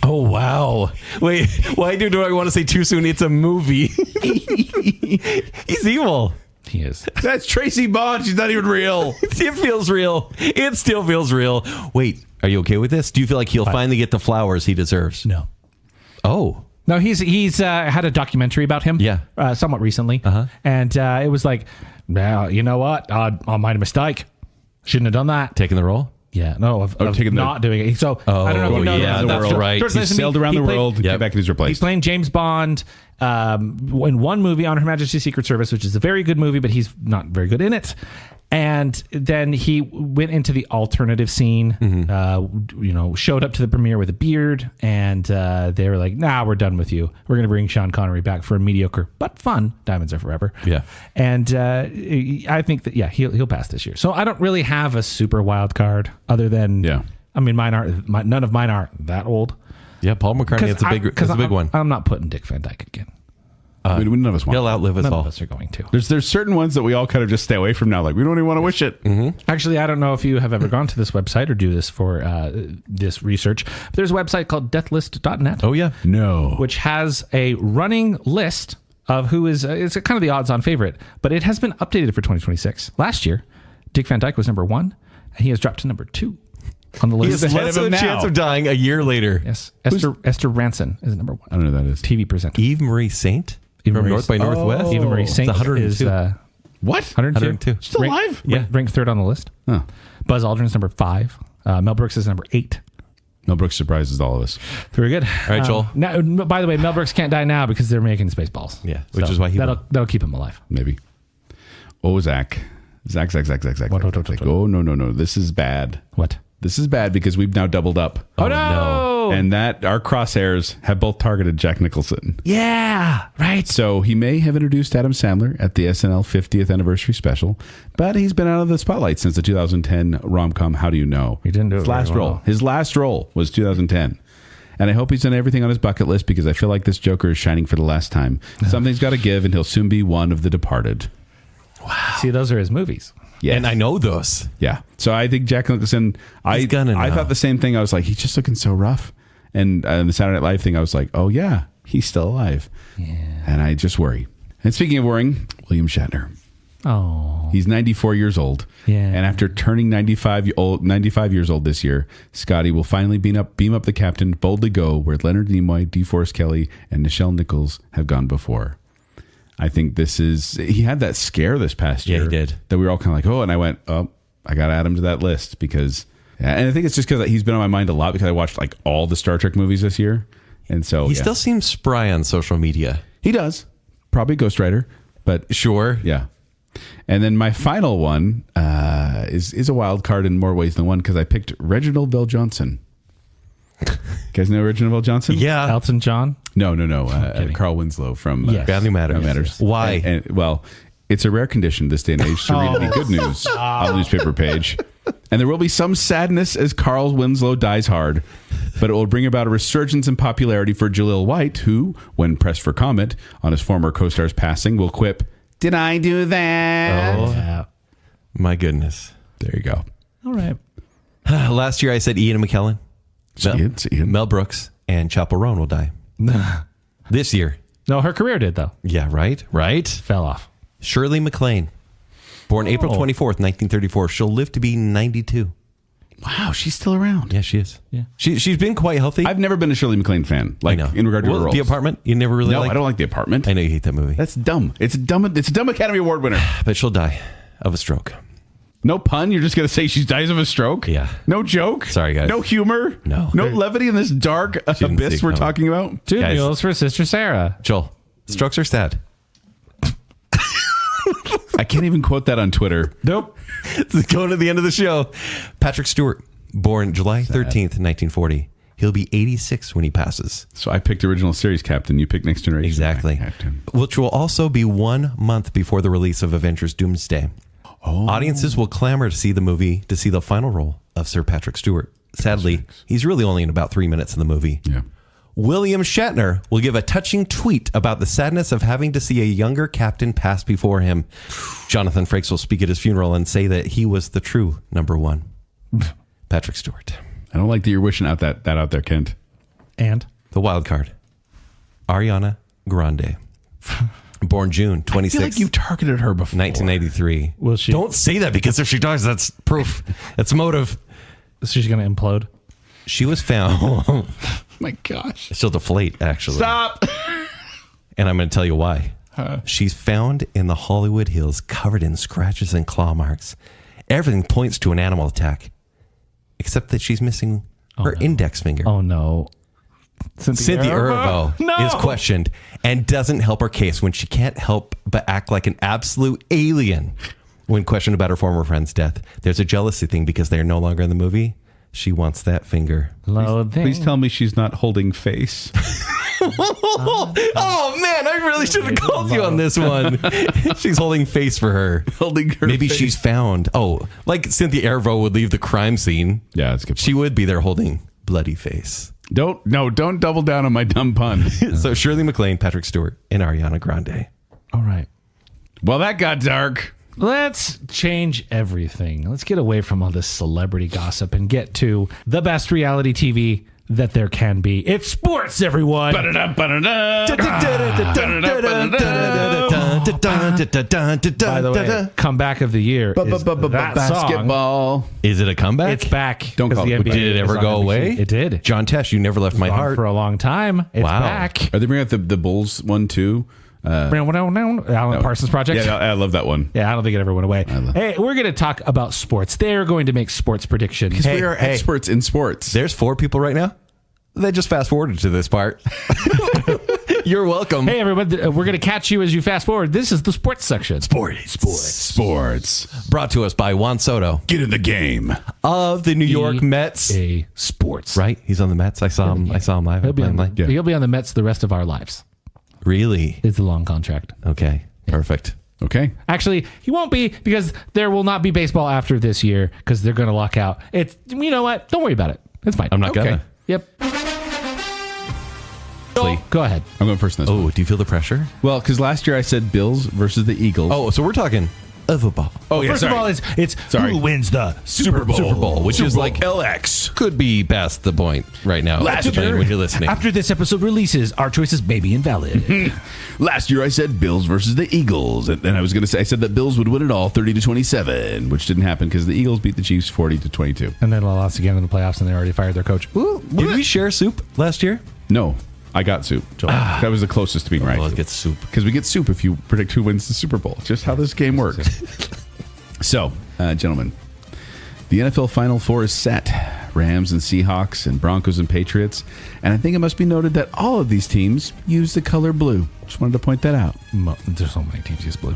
Oh, wow. Wait, why do I want to say too soon? It's a movie. He's evil. He is. That's Tracy Bond. She's not even real. It feels real. It still feels real. Wait, are you okay with this? Do you feel like he'll finally get the flowers he deserves? No. Oh. No, he's had a documentary about him. Yeah. Somewhat recently. And it was like, well, you know what? I made a mistake. Shouldn't have done that. Taking the role? Yeah, no, of taking not doing it. So I don't know if you know yeah, that. that's right. He sailed around the world, came back and he's replaced. He's playing James Bond in one movie, On Her Majesty's Secret Service, which is a very good movie, but he's not very good in it. And then he went into the alternative scene, showed up to the premiere with a beard, and they were like, nah, we're done with you. We're going to bring Sean Connery back for a mediocre but fun Diamonds Are Forever. Yeah. And I think that, he'll pass this year. So I don't really have a super wild card other than, I mean, none of mine aren't that old. Yeah, Paul McCartney, it's a big one. I'm not putting Dick Van Dyke again. None of us want. He'll outlive us None all. of us are going to. There's certain ones that we all kind of just stay away from now. Like we don't even want to wish it. Mm-hmm. Actually, I don't know if you have ever gone to this website or do this for this research. But there's a website called deathlist.net. Oh, yeah. No. Which has a running list of who is, it's kind of the odds on favorite, but it has been updated for 2026. Last year, Dick Van Dyke was number 1, and he has dropped to number 2 on the He list. has less of a chance of dying a year later. Yes. Esther Ranson is number 1. I don't know who that is. TV presenter. Eve Marie Saint from North by Northwest. Eva Marie Saint It's 102. is What? 102. Still alive? Ranked third on the list. Huh. Buzz Aldrin's number 5. Mel Brooks is number 8. Mel Brooks surprises all of us. Very good. All right, Joel. Now, by the way, Mel Brooks can't die now because they're making Spaceballs. Yeah, which is why that'll keep him alive. Maybe. Oh, Zack. Zack. What? Oh, no. This is bad. What? This is bad because we've now doubled up. Oh, no. And that our crosshairs have both targeted Jack Nicholson. Yeah, right. So he may have introduced Adam Sandler at the SNL 50th anniversary special, but he's been out of the spotlight since the 2010 rom-com How Do You Know? He didn't do it his very last well. role. His last role was 2010. And I hope he's done everything on his bucket list because I feel like this Joker is shining for the last time. Something's got to give, and he'll soon be one of the departed. Wow. See, those are his movies. Yes. And I know those. Yeah. So I think Jack Nicholson, I thought the same thing. I was like, he's just looking so rough. And the Saturday Night Live thing, I was like, oh, yeah, he's still alive. Yeah. And I just worry. And speaking of worrying, William Shatner. Oh. He's 94 years old. Yeah. And after turning 95 years old this year, Scotty will finally beam up the captain, boldly go where Leonard Nimoy, DeForest Kelly, and Nichelle Nichols have gone before. I think he had that scare this past year. Yeah, he did. That we were all kind of like, oh, and I went, oh, I got to add him to that list because, and I think it's just because he's been on my mind a lot because I watched like all the Star Trek movies this year. And so he still seems spry on social media. He does. Probably Ghost Rider, but sure. Yeah. And then my final one is a wild card in more ways than one because I picked Reginald Bell Johnson. You guys know Reginald Bell Johnson? Yeah. Elton John? No. Carl Winslow from Family Matters. Why? And, well, it's a rare condition this day and age to read any good news on the newspaper page. And there will be some sadness as Carl Winslow dies hard, but it will bring about a resurgence in popularity for Jaleel White, who, when pressed for comment on his former co-star's passing, will quip, "Did I do that?" Oh, yeah. My goodness. There you go. All right. Last year I said Ian McKellen. Mel Brooks and Chappell Roan will die. This year. No, her career did, though. Yeah, right. Fell off. Shirley MacLaine. Born April 24th, 1934. She'll live to be 92. Wow, she's still around. Yeah, she is. Yeah. She's been quite healthy. I've never been a Shirley MacLaine fan, like in regard to her roles. The Apartment? You never really liked? I don't like The Apartment. I know you hate that movie. That's dumb. It's a dumb Academy Award winner. But she'll die of a stroke. No pun? You're just going to say she dies of a stroke? Yeah. No joke? Sorry, guys. No humor? No. No levity in this dark abyss we're talking about? 2 meals for Sister Sarah. Joel, strokes are sad. I can't even quote that on Twitter. Nope. It's going to the end of the show. Patrick Stewart, born July 13th, 1940. He'll be 86 when he passes. So I picked original series captain. You picked Next Generation. Exactly. Captain. Which will also be 1 month before the release of Avengers Doomsday. Oh. Audiences will clamor to see the movie to see the final role of Sir Patrick Stewart. Sadly, he's really only in about 3 minutes in the movie. Yeah. William Shatner will give a touching tweet about the sadness of having to see a younger captain pass before him. Jonathan Frakes will speak at his funeral and say that he was the true number 1. Patrick Stewart. I don't like that you're wishing out that out there, Kent. And? The wild card. Ariana Grande. Born June 26th. I feel like you've targeted her before. 1983. Will she? Don't say that because if she dies, that's proof. That's motive. So she's going to implode? She was found. My gosh. She'll deflate, actually. Stop. And I'm going to tell you why. She's found in the Hollywood Hills covered in scratches and claw marks. Everything points to an animal attack. except that she's missing her index finger. Oh, no. Cynthia Erivo is questioned and doesn't help her case when she can't help but act like an absolute alien when questioned about her former friend's death. There's a jealousy thing because they're no longer in the movie. She wants that finger. Please tell me she's not holding face. Oh man, I really should have called you on this one. She's holding face for her. Holding her Maybe face. she's found. Oh, like Cynthia Erivo would leave the crime scene. Yeah, that's good. She would be there holding bloody face. Don't double down on my dumb pun. So Shirley MacLaine, Patrick Stewart, and Ariana Grande. All right. Well, that got dark. Let's change everything. Let's get away from all this celebrity gossip and get to the best reality TV that there can be. It's sports, everyone. By the way, comeback of the year is that song. Basketball. Is it a comeback? It's back. Don't call it. Did it ever go away? It did. John Tesh, you never left my Gone heart. for a long time. It's Wow. back. Are they bringing out the Bulls one too? Alan Parsons Project. Yeah, I love that one. Yeah, I don't think it ever went away. Hey, we're going to talk about sports. They're going to make sports predictions. Because we are experts in sports. There's 4 people right now. They just fast forwarded to this part. You're welcome. Hey, everybody, we're going to catch you as you fast forward. This is the sports section. Sports. Brought to us by Juan Soto Get in the game. of the New York Mets. A sports. Right? He's on the Mets. I saw him live. He'll be on the Mets the rest of our lives. Really? It's a long contract. Okay. Perfect. Okay. Actually, he won't be because there will not be baseball after this year because they're going to lock out. You know what? Don't worry about it. It's fine. I'm not gonna. Yep. Go ahead. I'm going first in this one. Oh, do you feel the pressure? Well, because last year I said Bills versus the Eagles. Oh, so we're talking football. Oh, yeah, First of all, it's Sorry. who wins the Super Bowl. Super Bowl, which is like LX. could be past the point right now. Last depending year- when you're listening. After this episode releases, our choices may be invalid. Last year I said Bills versus the Eagles, and then I said that Bills would win it all 30-27, which didn't happen because the Eagles beat the Chiefs 40-22. And then lost again in the playoffs, and they already fired their coach. Ooh, Did we share soup last year? No, I got soup. That was the closest to being right. Well, let's get soup. Because we get soup if you predict who wins the Super Bowl. Just how this game works. So, gentlemen, the NFL Final Four is set. Rams and Seahawks and Broncos and Patriots. And I think it must be noted that all of these teams use the color blue. Just wanted to point that out. there's so many teams use blue.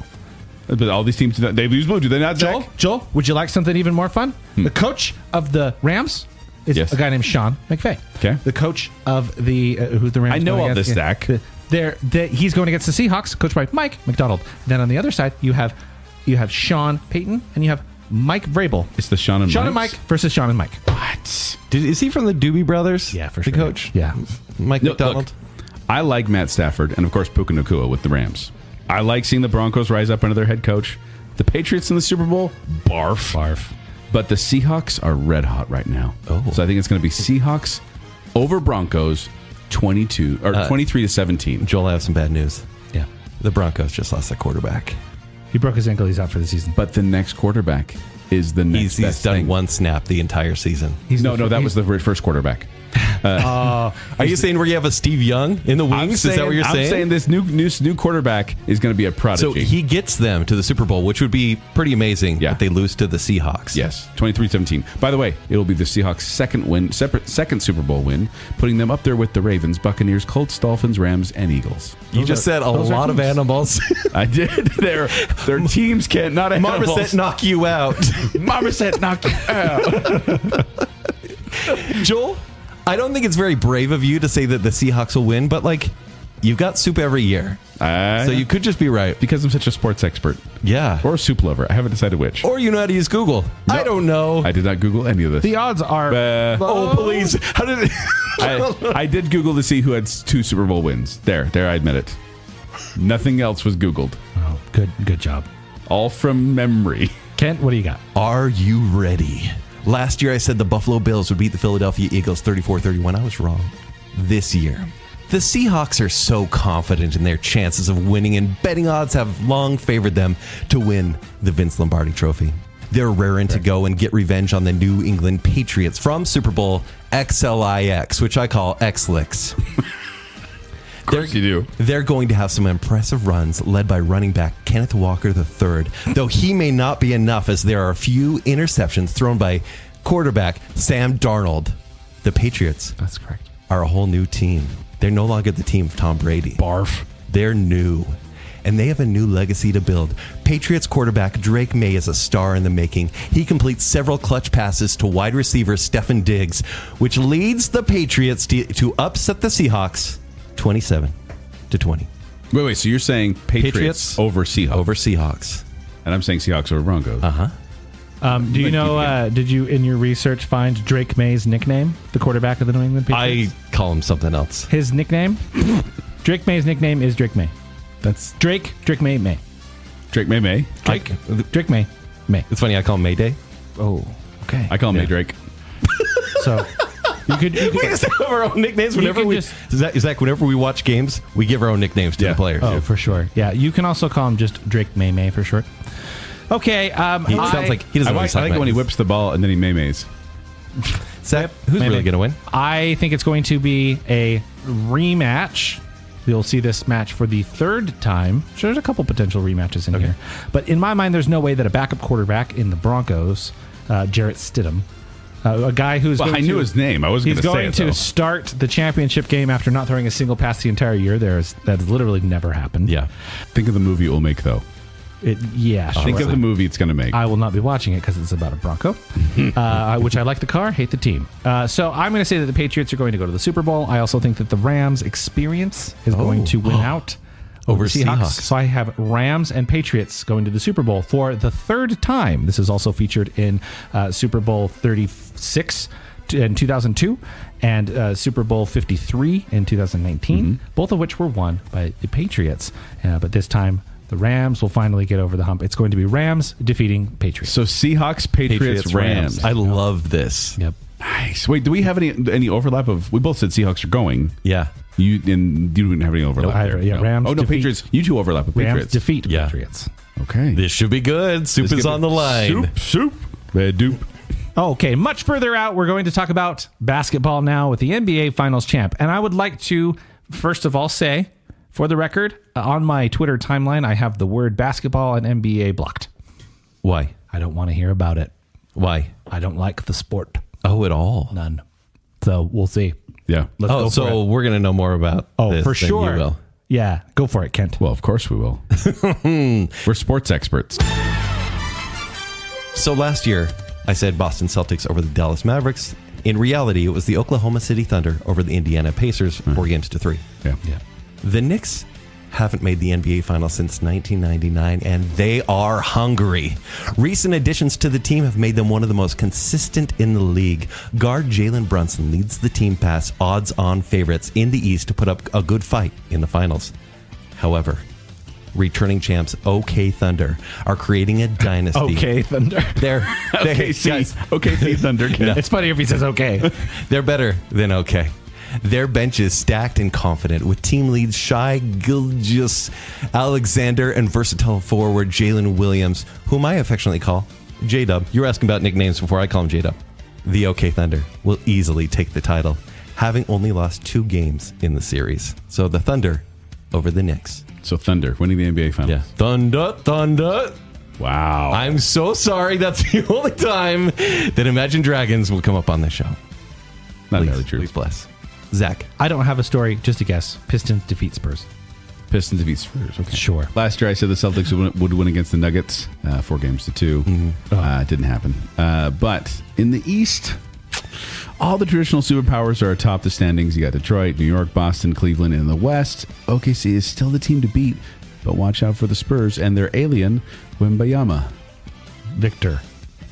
But all these teams, they use blue, do they not, Zack? Joel, would you like something even more fun? The coach of the Rams is Yes. a guy named Sean McVay. Okay. The coach of the who the Rams. I know going all against- this, Zack. He's going against the Seahawks, coached by Mike McDonald. Then on the other side, you have Sean Payton and you have Mike Vrabel. It's the Sean and Mike versus Sean and Mike. What? Is he from the Doobie Brothers? Yeah, for the sure. coach? Yeah. Mike No, McDonald? look, I like Matt Stafford and, of course, Puka Nacua with the Rams. I like seeing the Broncos rise up under their head coach. The Patriots in the Super Bowl, barf. But the Seahawks are red hot right now. Oh. So I think it's going to be Seahawks over Broncos 23-17. Joel, I have some bad news. Yeah. The Broncos just lost their quarterback. He broke his ankle. He's out for the season. But the next quarterback is the next He's best done thing. one snap the entire season. That was the first quarterback. Are you saying where you have a Steve Young in the wings? Is that what you're saying? I'm saying this new quarterback is going to be a prodigy. So he gets them to the Super Bowl, which would be pretty amazing Yeah. if they lose to the Seahawks. Yes, 23-17. By the way, it will be the Seahawks' second Super Bowl win, putting them up there with the Ravens, Buccaneers, Colts, Dolphins, Rams, and Eagles. You just said a those are lot of teams. animals. I did. Their teams can't not animals. Marmoset knock you out. Marmoset knock you out. Joel, I don't think it's very brave of you to say that the Seahawks will win, but you've got soup every year. So you could just be right. Because I'm such a sports expert. Yeah. Or a soup lover. I haven't decided which. Or you know how to use Google. I don't know. I did not Google any of this. The odds are. Oh, please. How did it? I did Google to see who had 2 Super Bowl wins. There, I admit it. Nothing else was Googled. Oh, good job. All from memory. Kent, what do you got? Are you ready? Last year I said the Buffalo Bills would beat the Philadelphia Eagles 34-31. I was wrong. This year, the Seahawks are so confident in their chances of winning, and betting odds have long favored them to win the Vince Lombardi Trophy. They're raring to go and get revenge on the New England Patriots from Super Bowl XLIX, which I call X-Lix. Of course you do. They're going to have some impressive runs led by running back Kenneth Walker III, though he may not be enough as there are a few interceptions thrown by quarterback, Sam Darnold. The Patriots That's correct. are a whole new team. They're no longer the team of Tom Brady. Barf. They're new. And they have a new legacy to build. Patriots quarterback Drake May is a star in the making. He completes several clutch passes to wide receiver Stefon Diggs, which leads the Patriots to upset the Seahawks 27-20. Wait. So you're saying Patriots over Seahawks? Over Seahawks. And I'm saying Seahawks over Broncos. Do you know, did you in your research find Drake May's nickname, the quarterback of the New England Patriots? I call him something else. His nickname? Drake May's nickname is Drake May. That's Drake May. Drake May. Drake May. It's funny, I call him Mayday. Oh, okay. I call him May Drake. So you could We just have our own nicknames whenever can we. just- Zach, whenever we watch games, we give our own nicknames to Yeah. the players. Oh, for sure. Yeah, you can also call him just Drake May for short. Okay. He sounds like he doesn't I really like suck it when he matches. whips the ball and then he Maymays. Zach, who's Mayday. really going to win? I think it's going to be a rematch. You'll see this match for the third time. So there's a couple potential rematches in here. But in my mind, there's no way that a backup quarterback in the Broncos, Jarrett Stidham, a guy who's Well, going I knew to, his name. I wasn't he's going going to say it, to though. start the championship game after not throwing a single pass the entire year. That's literally never happened. Yeah. Think of the movie it will make, though. Sure. Think of the movie it's going to make. I will not be watching it because it's about a Bronco, which I like the car, hate the team. So I'm going to say that the Patriots are going to go to the Super Bowl. I also think that the Rams experience is going to win out over the Seahawks. So I have Rams and Patriots going to the Super Bowl for the third time. This is also featured in Super Bowl 36 in 2002 and Super Bowl 53 in 2019, both of which were won by the Patriots. But this time, the Rams will finally get over the hump. It's going to be Rams defeating Patriots. So Seahawks, Patriots, Rams. I love this. Yep. Nice. Wait, do we have any overlap of? We both said Seahawks are going. Yeah. You didn't have any overlap. No, there. yeah, Rams Oh no, defeat- Patriots. You two overlap with Rams Patriots. defeat Yeah. Patriots. Okay. This should be good. Soup is on the line. Soup. Bad dupe. Okay, much further out, we're going to talk about basketball now with the NBA Finals champ. And I would like to, first of all, say, for the record, on my Twitter timeline, I have the word basketball and NBA blocked. Why? I don't want to hear about it. Why? I don't like the sport. Oh, at all. None. So we'll see. Yeah. Let's go for So it. we're going to know more about this for than sure. you will. Yeah, go for it, Kent. Well, of course we will. We're sports experts. So last year, I said Boston Celtics over the Dallas Mavericks. In reality, it was the Oklahoma City Thunder over the Indiana Pacers, 4-3. Yeah. The Knicks haven't made the NBA Finals since 1999, and they are hungry. Recent additions to the team have made them one of the most consistent in the league. Guard Jalen Brunson leads the team past odds-on favorites in the East to put up a good fight in the finals. However, returning champs OK Thunder are creating a dynasty. Okay, Thunder. They're OKC. OKC Thunder. No. It's funny if he says okay. They're better than okay. Their bench is stacked and confident with team leads Shai Gilgeous Alexander and versatile forward Jalen Williams, whom I affectionately call J-Dub. You were asking about nicknames before I call him J-Dub. The OK Thunder will easily take the title, having only lost 2 games in the series. So the Thunder over the Knicks. So Thunder winning the NBA Finals. Yeah. Thunder. Wow. I'm so sorry. That's the only time that Imagine Dragons will come up on this show. Not Please, entirely true. please bless. Zach. I don't have a story, just a guess. Pistons defeat Spurs. Pistons defeat Spurs. Okay. Sure. Last year I said the Celtics would win against the Nuggets, 4-2. Didn't happen. But in the East, all the traditional superpowers are atop the standings. You got Detroit, New York, Boston, Cleveland. In the West, OKC is still the team to beat, but watch out for the Spurs and their alien Wembayama. Victor.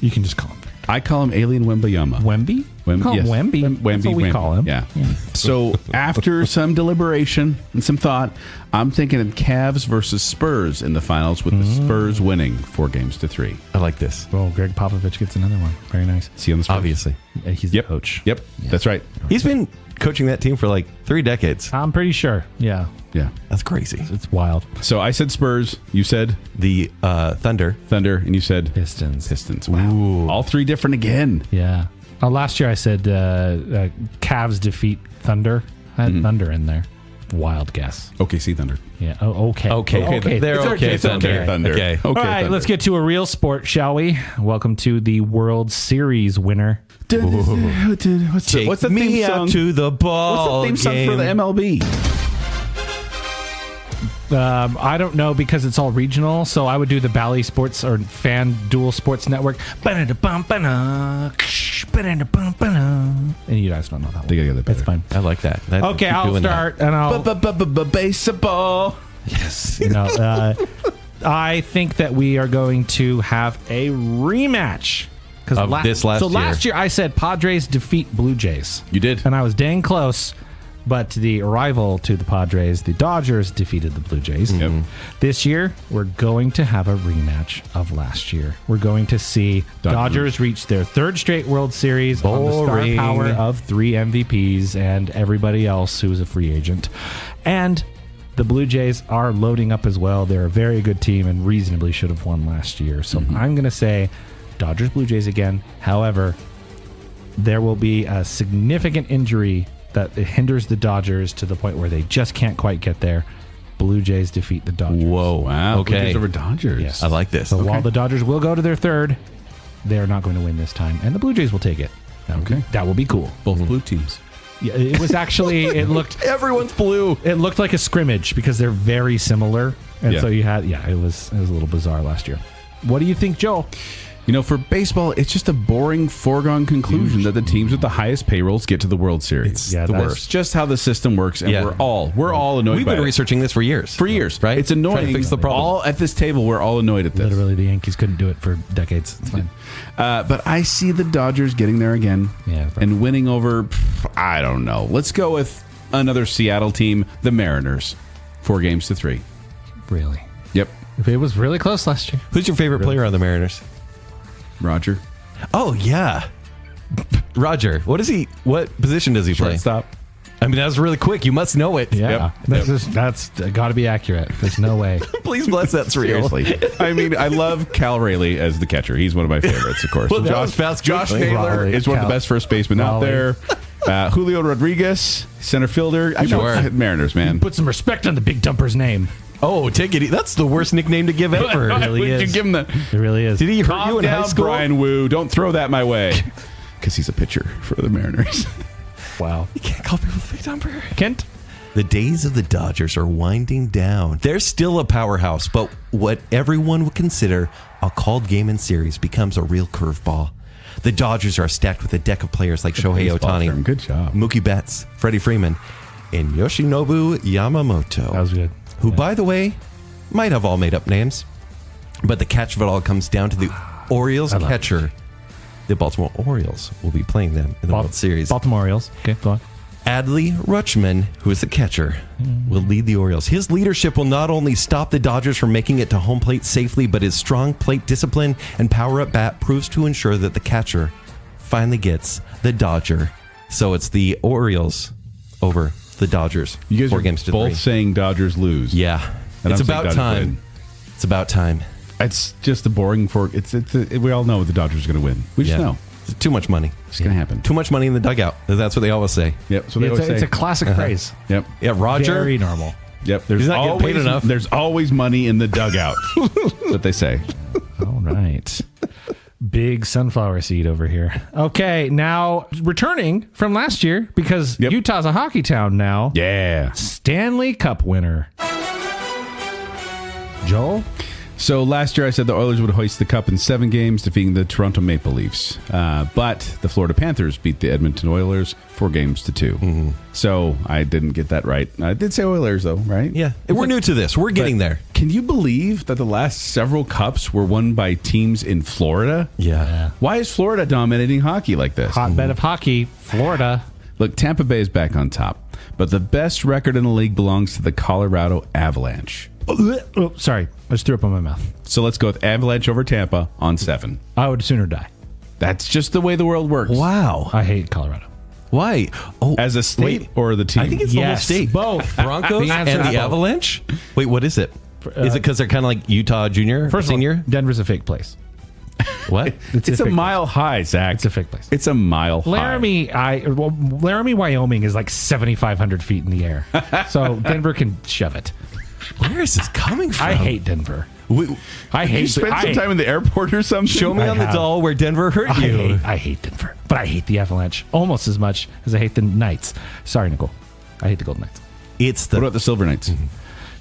You can just call him Victor. I call him Alien Wembayama. Wemby? Call him yes. Wemby. That's what we call him. Yeah. So after some deliberation and some thought, I'm thinking of Cavs versus Spurs in the finals, with the Spurs winning 4-3. I like this. Well, Greg Popovich gets another one. Very nice. See you on the Spurs. Obviously. He's the coach. Yep. That's right. He's been coaching that team for like 3 decades. I'm pretty sure. Yeah. Yeah. That's crazy. It's wild. So I said Spurs. You said The Thunder. Thunder, and you said Pistons. Pistons. Wow. Ooh. All 3 different again. Yeah. Last year I said Cavs defeat Thunder. I had Thunder in there. Wild guess. OKC Thunder. Yeah. Oh, okay. Okay. They're okay. It's okay, Thunder. Okay. All right, Thunder. let's get to a real sport, shall we? Welcome to the World Series winner. What's Take the me theme out song? to the ball What's the theme song for the game. MLB? I don't know because it's all regional, so I would do the Bally Sports or Fan Dual Sports Network. And you guys don't know that one. They gotta get that better. It's fine. I like that. Okay, I'll start and I'll. Baseball. Yes. I think that we are going to have a rematch. Of this last year. Last year I said Padres defeat Blue Jays. You did. And I was dang close. But the rival to the Padres, the Dodgers, defeated the Blue Jays. Yep. This year, we're going to have a rematch of last year. We're going to see Dodgers reach their third straight World Series on the star Boring. power of 3 MVPs and everybody else who is a free agent. And the Blue Jays are loading up as well. They're a very good team and reasonably should have won last year. So I'm going to say Dodgers, Blue Jays again. However, there will be a significant injury that it hinders the Dodgers to the point where they just can't quite get there. Blue Jays defeat the Dodgers. Whoa. Wow. Okay. Blue Jays over Dodgers. Yes. I like this. So while the Dodgers will go to their third, they're not going to win this time, and the Blue Jays will take it. That will be cool. Both blue teams. Yeah, it was actually Everyone's blue. it looked like a scrimmage because they're very similar, and Yeah. so you had it was a little bizarre last year. What do you think, Joel? For baseball, it's just a boring foregone conclusion that the teams with the highest payrolls get to the World Series. Yeah, the that's- worst. Just how the system works, and Yeah. we're all annoyed We've by been it. researching this for years. Right? It's annoying. Trying to fix the problem. All at this table, we're all annoyed at this. Literally, the Yankees couldn't do it for decades. It's fine. But I see the Dodgers getting there again. Yeah. And winning over, I don't know. Let's go with another Seattle team, the Mariners. 4-3. Really, Yep. it was really close last year. Who's your favorite player on the Mariners? Roger. Oh, yeah. Roger. What position does he play? Shortstop. I mean, that was really quick. You must know it. Yeah, Yep. that's got to be accurate. There's no way. Please bless that's real. Seriously. I mean, I love Cal Rayleigh as the catcher. He's one of my favorites, of course. Well, that was fast Josh quickly. Naylor Raleigh, is one of Cal- the best first basemen out Raleigh. there. Julio Rodriguez, center fielder. I know, Sure. Mariners, man. Put some respect on the big dumper's name. Oh, take it. That's the worst nickname to give ever. It really Would you is. give him that? It really is. Did he hurt Calm you in down, high school? Brian Wu. Don't throw that my way. Because he's a pitcher for the Mariners. Wow. You can't call people the big dumper. Kent? The days of the Dodgers are winding down. They're still a powerhouse, but what everyone would consider a called game and series becomes a real curveball. The Dodgers are stacked with a deck of players like Shohei baseball Ohtani, term. Good job. Mookie Betts, Freddie Freeman, and Yoshinobu Yamamoto. That was good. Who, by the way, might have all made up names. But the catch of it all comes down to the Orioles love catcher. The Baltimore Orioles will be playing them in the World Series. Baltimore Orioles. Okay, go on. Adley Rutschman, who is the catcher, will lead the Orioles. His leadership will not only stop the Dodgers from making it to home plate safely, but his strong plate discipline and power at bat proves to ensure that the catcher finally gets the Dodger. So it's the Orioles over the Dodgers. You guys 4 are games to both 3. saying Dodgers lose. Yeah. And It's I'm saying about Dodgers time. win. It's about time. It's just a boring we all know the Dodgers are going to win. We just know. It's too much money. It's going to happen. Too much money in the dugout. That's what they always say. Yep. So they always It's say. a classic phrase. Yep. Yeah, Roger. Very normal. Yep. There's He's not getting paid always, enough. There's always money in the dugout. That's what they say. All right. Big sunflower seed over here. Okay, now returning from last year because Yep. Utah's a hockey town now. Yeah. Stanley Cup winner. Joel? So last year I said the Oilers would hoist the cup in 7 games, defeating the Toronto Maple Leafs. But the Florida Panthers beat the Edmonton Oilers 4-2. So I didn't get that right. I did say Oilers though, right? Yeah. We're new to this. We're getting there. Can you believe that the last several cups were won by teams in Florida? Yeah. Why is Florida dominating hockey like this? Hotbed of hockey, Florida. Look, Tampa Bay is back on top, but the best record in the league belongs to the Colorado Avalanche. Oh, sorry. I just threw up on my mouth. So let's go with Avalanche over Tampa on 7. I would sooner die. That's just the way the world works. Wow. I hate Colorado. Why? Oh, As a state wait. or the team? I think it's the whole Yes, state. both. Broncos The and answer is the both. Avalanche? Wait, what is it? Is it because they're kind of like Utah Junior, First Senior? of all, Denver's a fake place. What? It's a fake mile high, Zach. It's a fake place. It's a mile high. Laramie, Wyoming is like 7,500 feet in the air. So Denver can shove it. Where is this coming from? I hate Denver. I hate. You spent some time in the airport or something? Show me I on the have. doll where Denver hurt you. I hate Denver, but I hate the Avalanche almost as much as I hate the Knights. Sorry, Nicole. I hate the Golden Knights. What about the Silver Knights?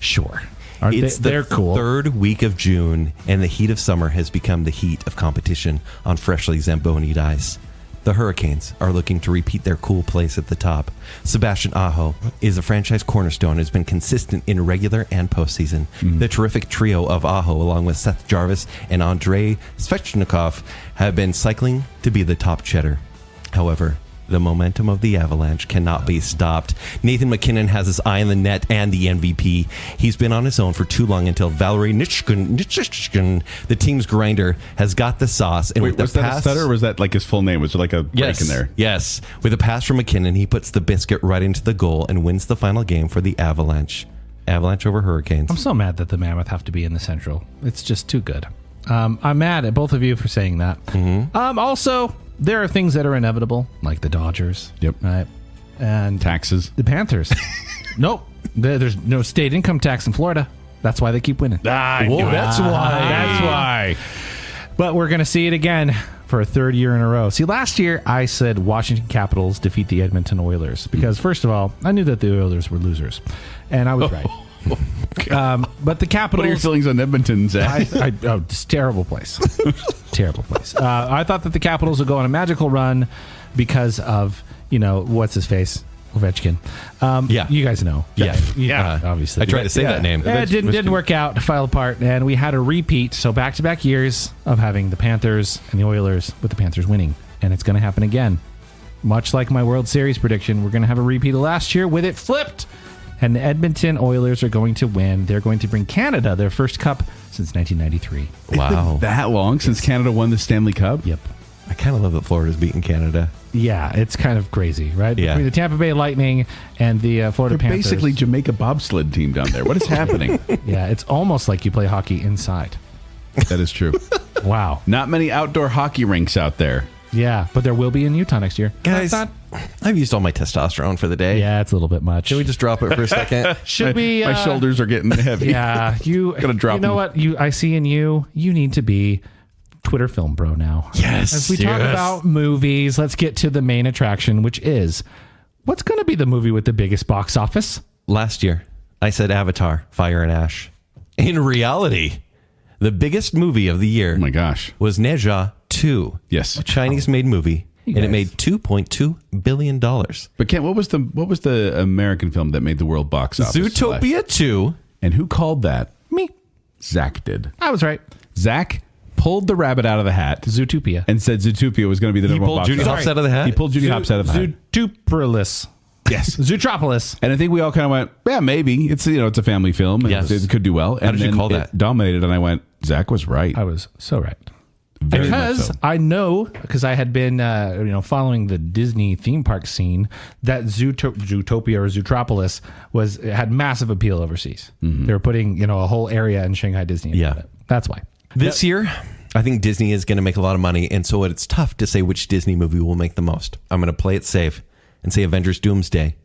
Sure. They're cool. Third week of June, and the heat of summer has become the heat of competition on freshly Zambonied ice. The Hurricanes are looking to repeat their cool place at the top. Sebastian Aho is a franchise cornerstone and has been consistent in regular and postseason. The terrific trio of Aho, along with Seth Jarvis and Andrei Svechnikov, have been cycling to be the top cheddar. However, the momentum of the Avalanche cannot be stopped. Nathan McKinnon has his eye on the net and the MVP. He's been on his own for too long until Valerie Nitschkin, the team's grinder, has got the sauce. And Wait, was that a stutter or was that like his full name? Was there like a break in there? Yes. With a pass from McKinnon, he puts the biscuit right into the goal and wins the final game for the Avalanche. Avalanche over Hurricanes. I'm so mad that the Mammoth have to be in the Central. It's just too good. I'm mad at both of you for saying that. Also, there are things that are inevitable, like the Dodgers. Yep. Right. And Taxes. the Panthers. Nope. There's no state income tax in Florida. That's why they keep winning. That's why. But we're going to see it again for a third year in a row. See, last year I said Washington Capitals defeat the Edmonton Oilers because, first of all, I knew that the Oilers were losers, and I was right. But the Capitals. What are your feelings on Edmonton, Zach? It's a terrible place. Terrible place. I thought that the Capitals would go on a magical run because of, what's his face? Ovechkin. Yeah. You guys know. Yeah. Obviously. I tried to say that name. It didn't work out. Fell apart. And we had a repeat. So back-to-back years of having the Panthers and the Oilers with the Panthers winning. And it's going to happen again. Much like my World Series prediction, we're going to have a repeat of last year with it flipped. And the Edmonton Oilers are going to win. They're going to bring Canada their first cup since 1993. Wow. That long since Canada won the Stanley Cup? Yep. I kind of love that Florida's beating Canada. Yeah, it's kind of crazy, right? Yeah. Between the Tampa Bay Lightning and the Florida They're Panthers. basically Jamaica bobsled team down there. What is happening? Yeah, it's almost like you play hockey inside. That is true. Wow. Not many outdoor hockey rinks out there. Yeah, but there will be in Utah next year. Guys, I've used all my testosterone for the day. Yeah, it's a little bit much. Can we just drop it for a second? Should we? My shoulders are getting heavy. Yeah, Gotta drop You know what? I see in you. You need to be Twitter film bro now. Yes. As we talk about movies, let's get to the main attraction, which is what's going to be the movie with the biggest box office? Last year, I said Avatar, Fire and Ash. In reality, the biggest movie of the year Oh my gosh. was Ne Zha 2. Yes. A Chinese-made movie, and it guys. made $2.2 billion. But Kent, what was the American film that made the world box office? Zootopia 2. And who called that? Me. Zach did. I was right. Zach pulled the rabbit out of the hat Zootopia. and said Zootopia was going to be the number one pulled box Judy office. Hopps out of the hat? He pulled Judy Hopps out of the hat. Zootropolis. Yes. Zootropolis. And I think we all kind of went, yeah, maybe. It's it's a family film. And Yes. it could do well. How And did you then call it that? dominated, and I went, Zach was right. I was so right. Very much Because so. I know, because I had been, following the Disney theme park scene, that Zootopia or Zootropolis had massive appeal overseas. They were putting, a whole area in Shanghai Disney. Yeah. About it. That's why. This year, I think Disney is going to make a lot of money, and so it's tough to say which Disney movie will make the most. I'm going to play it safe and say Avengers Doomsday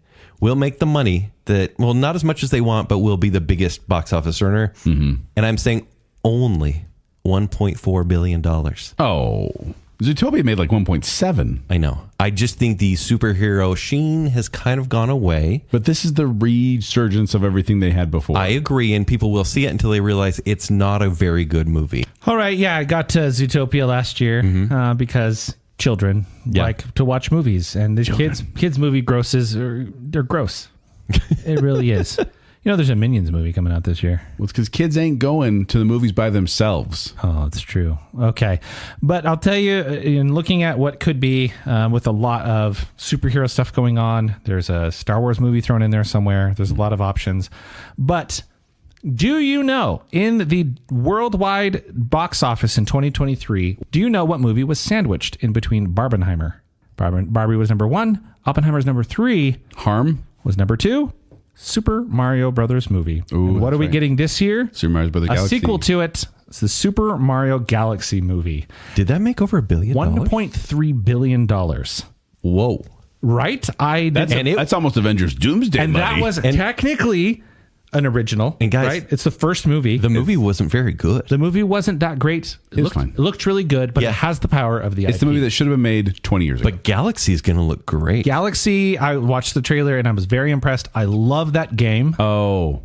will make the money that, well, not as much as they want, but will be the biggest box office earner. And I'm saying only $1.4 billion. Oh. Zootopia made like 1.7. I know. I just think the superhero sheen has kind of gone away. But this is the resurgence of everything they had before. I agree, and people will see it until they realize it's not a very good movie. All right. Yeah. I got to Zootopia last year because children like to watch movies, and the kids movie grosses they're gross. It really is. There's a Minions movie coming out this year. Well, it's because kids ain't going to the movies by themselves. Oh, it's true. Okay. But I'll tell you, in looking at what could be with a lot of superhero stuff going on, there's a Star Wars movie thrown in there somewhere. There's a lot of options. But do you know, in the worldwide box office in 2023, do you know what movie was sandwiched in between Barbenheimer? Barbie was number 1. Oppenheimer's number 3. Harm? Was number 2. Super Mario Brothers movie. Ooh, And what are we right. getting this year? Super Mario Bros. A Galaxy. sequel to it, It's the Super Mario Galaxy movie. Did that make over $1 billion? $1.3 billion. Whoa. Right? That's almost Avengers Doomsday and money. that was technically an original. And guys, right? It's the first movie. The movie wasn't very good. The movie wasn't that great. It was fine. It looked really good, but it has the power of the It's IP. the movie that should have been made 20 years ago. But Galaxy is going to look great. Galaxy, I watched the trailer and I was very impressed. I love that game. Oh,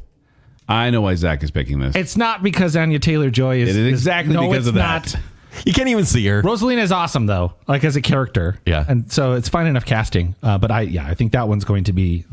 I know why Zack is picking this. It's not because Anya Taylor-Joy is... It is exactly no, because it's of that. not. You can't even see her. Rosalina is awesome, though, like as a character. Yeah. And so it's fine enough casting. But I think that one's going to be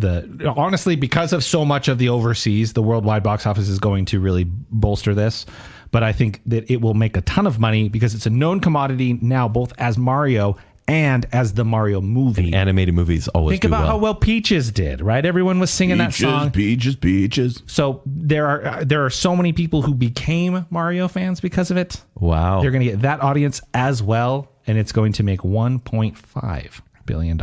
honestly, because of so much of the overseas, the worldwide box office is going to really bolster this. But I think that it will make a ton of money because it's a known commodity now, both as Mario and as the Mario movie. Animated movies always Think do about well. how well Peaches did, right? Everyone was singing that song. Peaches. So there are so many people who became Mario fans because of it. Wow. They're going to get that audience as well, and it's going to make $1.5 billion.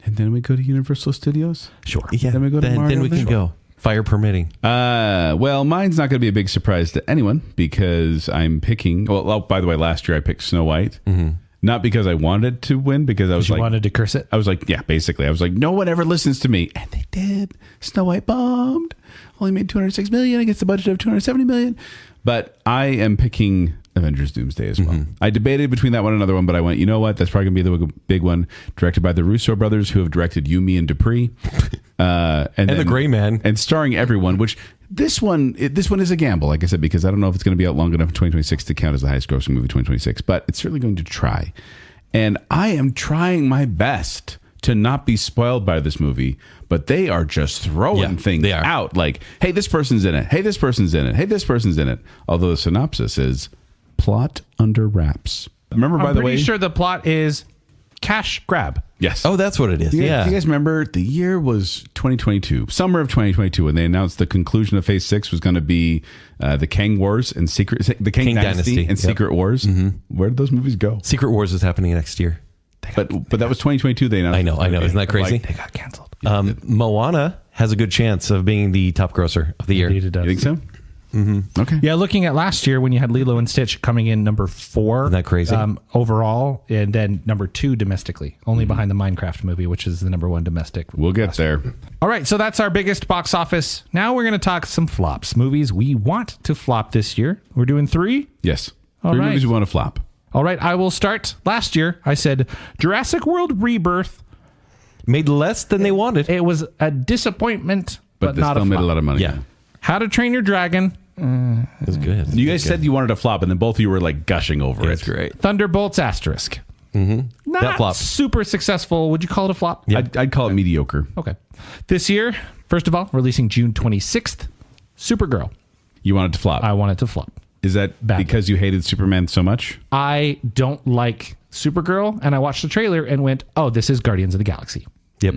And then we go to Universal Studios? Sure. Yeah, Then we go to Mario then we can Visual. go. Fire permitting. Well, mine's not going to be a big surprise to anyone because I'm picking... Well, by the way, last year I picked Snow White. Mm-hmm. Not because I wanted to win, because I was You like... wanted to curse it? I was like, yeah, basically. I was like, no one ever listens to me. And they did. Snow White bombed. Only made $206 million against a budget of $270 million. But I am picking Avengers Doomsday as well. I debated between that one and another one, but I went, you know what? That's probably going to be the big one. Directed by the Russo brothers, who have directed You, Me, and Dupree. And The Gray Man. And starring everyone, which... This one is a gamble, like I said, because I don't know if it's going to be out long enough in 2026 to count as the highest grossing movie 2026, but it's certainly going to try. And I am trying my best to not be spoiled by this movie, but they are just throwing things out like, hey, this person's in it. Hey, this person's in it. Hey, this person's in it. Although the synopsis is plot under wraps. Remember, by the way... I'm pretty sure the plot is cash grab. Yes. Oh, that's what it is. Do you Yeah. guys remember the year was 2022, summer of 2022, when they announced the conclusion of Phase 6 was going to be the Kang Wars and the Kang Dynasty and Secret Wars. Where did those movies go? Secret Wars is happening next year. But that was 2022. They announced. I know. Isn't that crazy? They got canceled. Moana has a good chance of being the top grosser of the year. Indeed it does. You think so? Mm-hmm. Okay. Yeah, looking at last year when you had Lilo and Stitch coming in number 4. Isn't that crazy? Overall, and then number 2 domestically, only behind the Minecraft movie, which is the number 1 domestic. We'll get there. All right, so that's our biggest box office. Now we're going to talk some flops, movies we want to flop this year. We're doing 3. Yes. All 3 right. movies we want to flop. All right, I will start. Last year, I said Jurassic World Rebirth. Made less than they wanted. It was a disappointment, but They not still a made flop. a lot of money. Yeah. How to Train Your Dragon. It was good. You guys said you wanted to flop, and then both of you were like gushing over it. It's great. Thunderbolts asterisk. Not That flop. super successful. Would you call it a flop? Yeah. I'd call it mediocre. Okay. This year, first of all, releasing June 26th, Supergirl. You wanted to flop. I want it to flop. Is that Badly. because you hated Superman so much? I don't like Supergirl, and I watched the trailer and went, "Oh, this is Guardians of the Galaxy." Yep.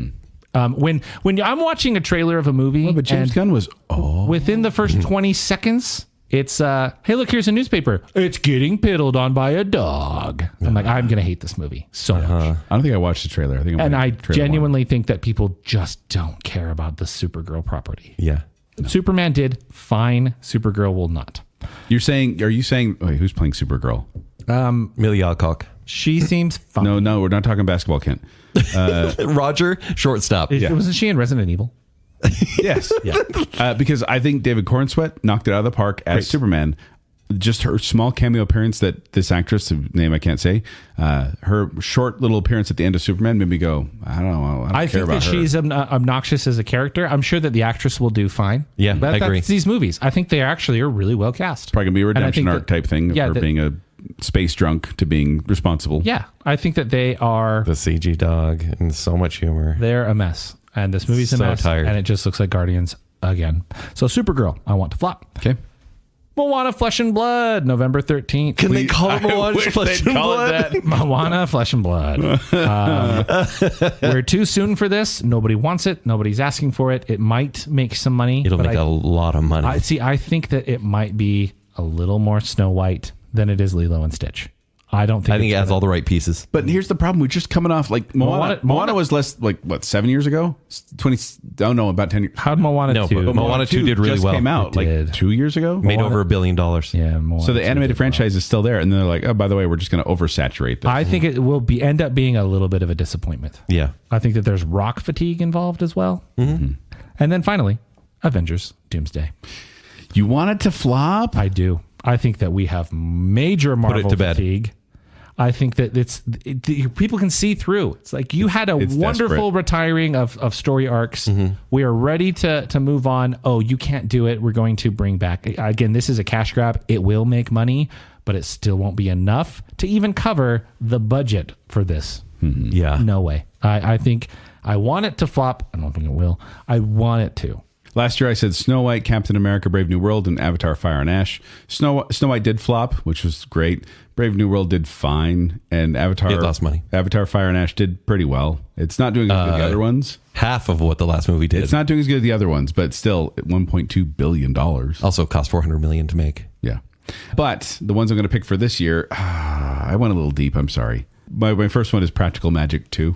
When I'm watching a trailer of a movie, But James and Gunn was. Oh. within the first 20 seconds, it's hey, look, here's a newspaper. It's getting piddled on by a dog. I'm like, I'm gonna hate this movie so much. I don't think I watched the trailer. I think. And I genuinely think that people just don't care about the Supergirl property. Yeah. Superman did fine. Supergirl will not. You're saying? Are you saying? Wait, who's playing Supergirl? Millie Alcock. She seems fine. No, we're not talking basketball, Kent. Roger, shortstop. Wasn't she in Resident Evil? Yes. Yeah. Because I think David Cornsweet knocked it out of the park as Superman. Just her small cameo appearance that this actress, whose name I can't say, her short little appearance at the end of Superman made me go, I don't know. I think that she's obnoxious as a character. I'm sure that the actress will do fine. Yeah, but I agree. That's these movies. I think they actually are really well cast. Probably going to be a And I redemption think arc that- type thing of yeah, her that- being a space drunk to being responsible. Yeah, I think that they are. The CG dog and so much humor. They're a mess, and this movie's a So mess, tired. and it just looks like Guardians again. So Supergirl, I want to flop. Okay. Moana Flesh and Blood, November 13th. Can they call it Moana Flesh and Blood? Moana Flesh and Blood. We're too soon for this. Nobody wants it. Nobody's asking for it. It might make some money. It'll but make a lot of money. I think that it might be a little more Snow White than it is Lilo and Stitch. I don't think. I think it has all the right pieces. But here's the problem: we're just coming off like Moana was less like what 7 years ago, 20. Oh no, about 10 years. How'd Moana No, 2? but Moana 2 did really just well. Came out It did. like 2 years ago. Made over $1 billion. Yeah, Moana So the 2 animated did well. franchise is still there, and they're like, oh, by the way, we're just going to oversaturate this. I think it will end up being a little bit of a disappointment. Yeah. I think that there's rock fatigue involved as well. Mm-hmm. And then finally, Avengers Doomsday. You want it to flop? I do. I think that we have major Marvel to bed. fatigue. I think that people can see through. It's like you had a It's wonderful desperate. retiring of story arcs. Mm-hmm. We are ready to move on. Oh, you can't do it. We're going to bring back. Again, this is a cash grab. It will make money, but it still won't be enough to even cover the budget for this. Yeah. No way. I think I want it to flop. I don't think it will. I want it to. Last year I said Snow White, Captain America, Brave New World, and Avatar: Fire and Ash. Snow White did flop, which was great. Brave New World did fine, and Avatar It lost money. Avatar: Fire and Ash did pretty well. It's not doing as good as the other ones. Half of what the last movie did. It's not doing as good as the other ones, but still at $1.2 billion. Also cost $400 million to make. Yeah. But the ones I'm going to pick for this year, I went a little deep. I'm sorry. My first one is Practical Magic 2.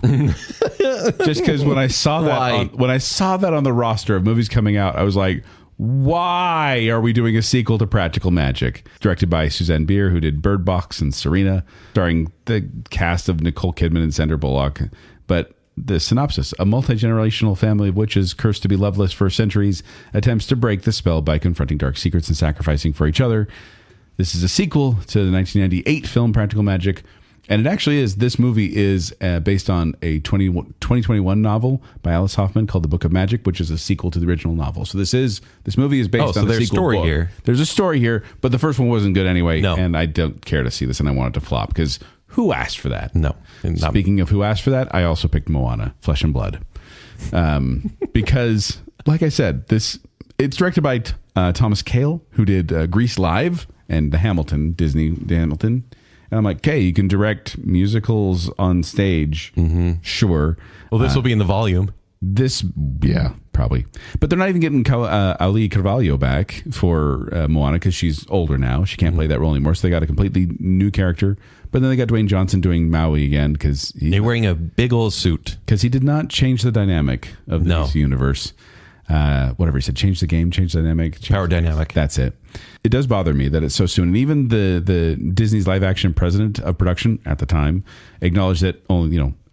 Just because when I saw that on the roster of movies coming out, I was like, why are we doing a sequel to Practical Magic? Directed by Suzanne Bier, who did Bird Box and Serena, starring the cast of Nicole Kidman and Sandra Bullock. But the synopsis: a multi-generational family of witches, cursed to be loveless for centuries, attempts to break the spell by confronting dark secrets and sacrificing for each other. This is a sequel to the 1998 film Practical Magic. And it actually is. This movie is based on a 2021 novel by Alice Hoffman called The Book of Magic, which is a sequel to the original novel. So this movie is based on a there's sequel story book. here. There's a story here, but the first one wasn't good anyway. No. And I don't care to see this, and I want it to flop because who asked for that? No. Speaking of who asked for that, I also picked Moana, Flesh and Blood, because, like I said, it's directed by Thomas Kail, who did Grease Live and the Hamilton. And I'm like, okay, you can direct musicals on stage. Mm-hmm. Sure. Well, this will be in the volume. Yeah, probably. But they're not even getting Ali Carvalho back for Moana because she's older now. She can't play that role anymore. So they got a completely new character. But then they got Dwayne Johnson doing Maui again because They're wearing a big old suit. he did not change the dynamic of the DC universe. Whatever he said, change the game, change the dynamic. Power dynamic. That's it. It does bother me that it's so soon. And even the Disney's live action president of production at the time acknowledged that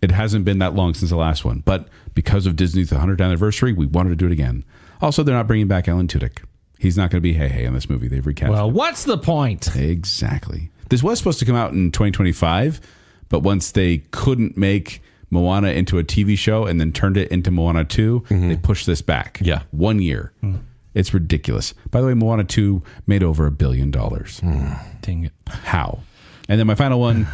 it hasn't been that long since the last one. But because of Disney's 100th anniversary, we wanted to do it again. Also, they're not bringing back Alan Tudyk. He's not going to be Hey in this movie. They've recast Well, him. what's the point? Exactly. This was supposed to come out in 2025, but once they couldn't make Moana into a TV show and then turned it into Moana 2, they pushed this back. Yeah. 1 year. It's ridiculous. By the way, Moana 2 made over $1 billion. Dang it. How? And then my final one,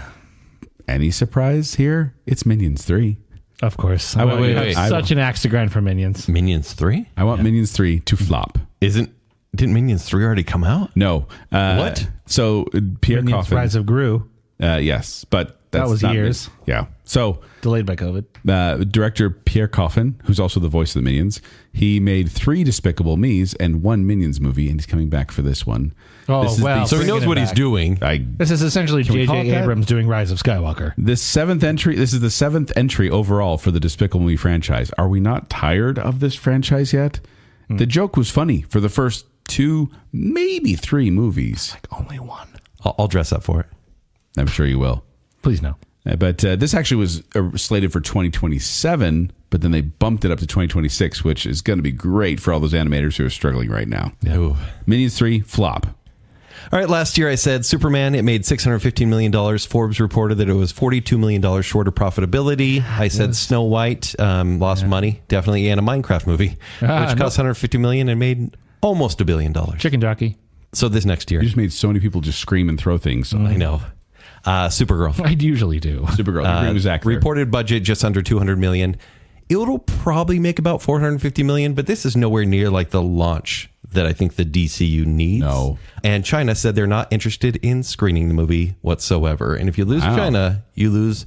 any surprise here? It's Minions 3. Of course. I want- We wait. have such an axe to grind for Minions. Minions 3? I want Minions 3 to flop. Didn't Minions 3 already come out? No. What? So Pierre Minions Coffin. Rise of Gru, Yes, but that's was not years. Yeah. So delayed by COVID. director Pierre Coffin, who's also the voice of the Minions, he made 3 Despicable Me's and 1 Minions movie, and he's coming back for this one. Oh, This is well. the- So he Bringing knows it what he's back. doing. This is essentially we call it J.J. that? Abrams doing Rise of Skywalker. This is the 7th entry overall for the Despicable Me franchise. Are we not tired of this franchise yet? The joke was funny for the first 2, maybe 3 movies. Only one. I'll dress up for it. I'm sure you will. Please no. But this actually was slated for 2027, but then they bumped it up to 2026, which is going to be great for all those animators who are struggling right now. Ooh. Minions 3, flop. All right, last year I said Superman, it made $615 million. Forbes reported that it was $42 million short of profitability. I said Snow White lost money, definitely, and a Minecraft movie, which cost $150 million and made almost $1 billion. Chicken jockey. So this next year, You just made so many people just scream and throw things. I know. Supergirl. I usually do. Supergirl. You're agreeing with Zack there. Reported budget just under $200 million. It'll probably make about $450 million, but this is nowhere near like the launch that I think the DCU needs. No. And China said they're not interested in screening the movie whatsoever. And if you lose China, you lose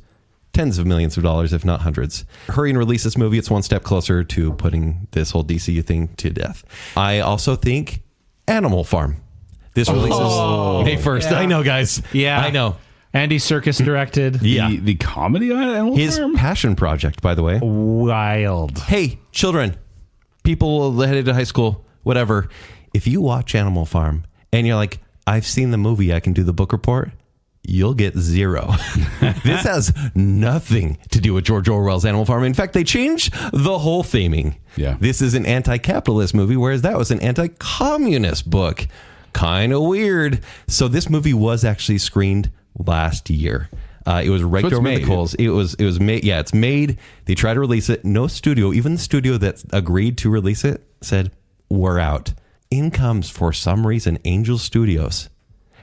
tens of millions of dollars, if not hundreds. Hurry and release this movie. It's one step closer to putting this whole DCU thing to death. I also think Animal Farm. This releases May 1st. yeah. I know, guys. Yeah. I know. Andy Serkis directed. Yeah. The comedy on Animal His Farm? passion project, by the way. Wild. Hey, children, people headed to high school, whatever. If you watch Animal Farm and you're like, I've seen the movie, I can do the book report, you'll get 0. This has nothing to do with George Orwell's Animal Farm. In fact, they changed the whole theming. Yeah. This is an anti-capitalist movie, whereas that was an anti-communist book. Kind of weird. So this movie was actually screened last year. It was raked over the coals. It was made. Yeah, it's made. They tried to release it. No studio, even the studio that agreed to release it, said, we're out. In comes, for some reason, Angel Studios.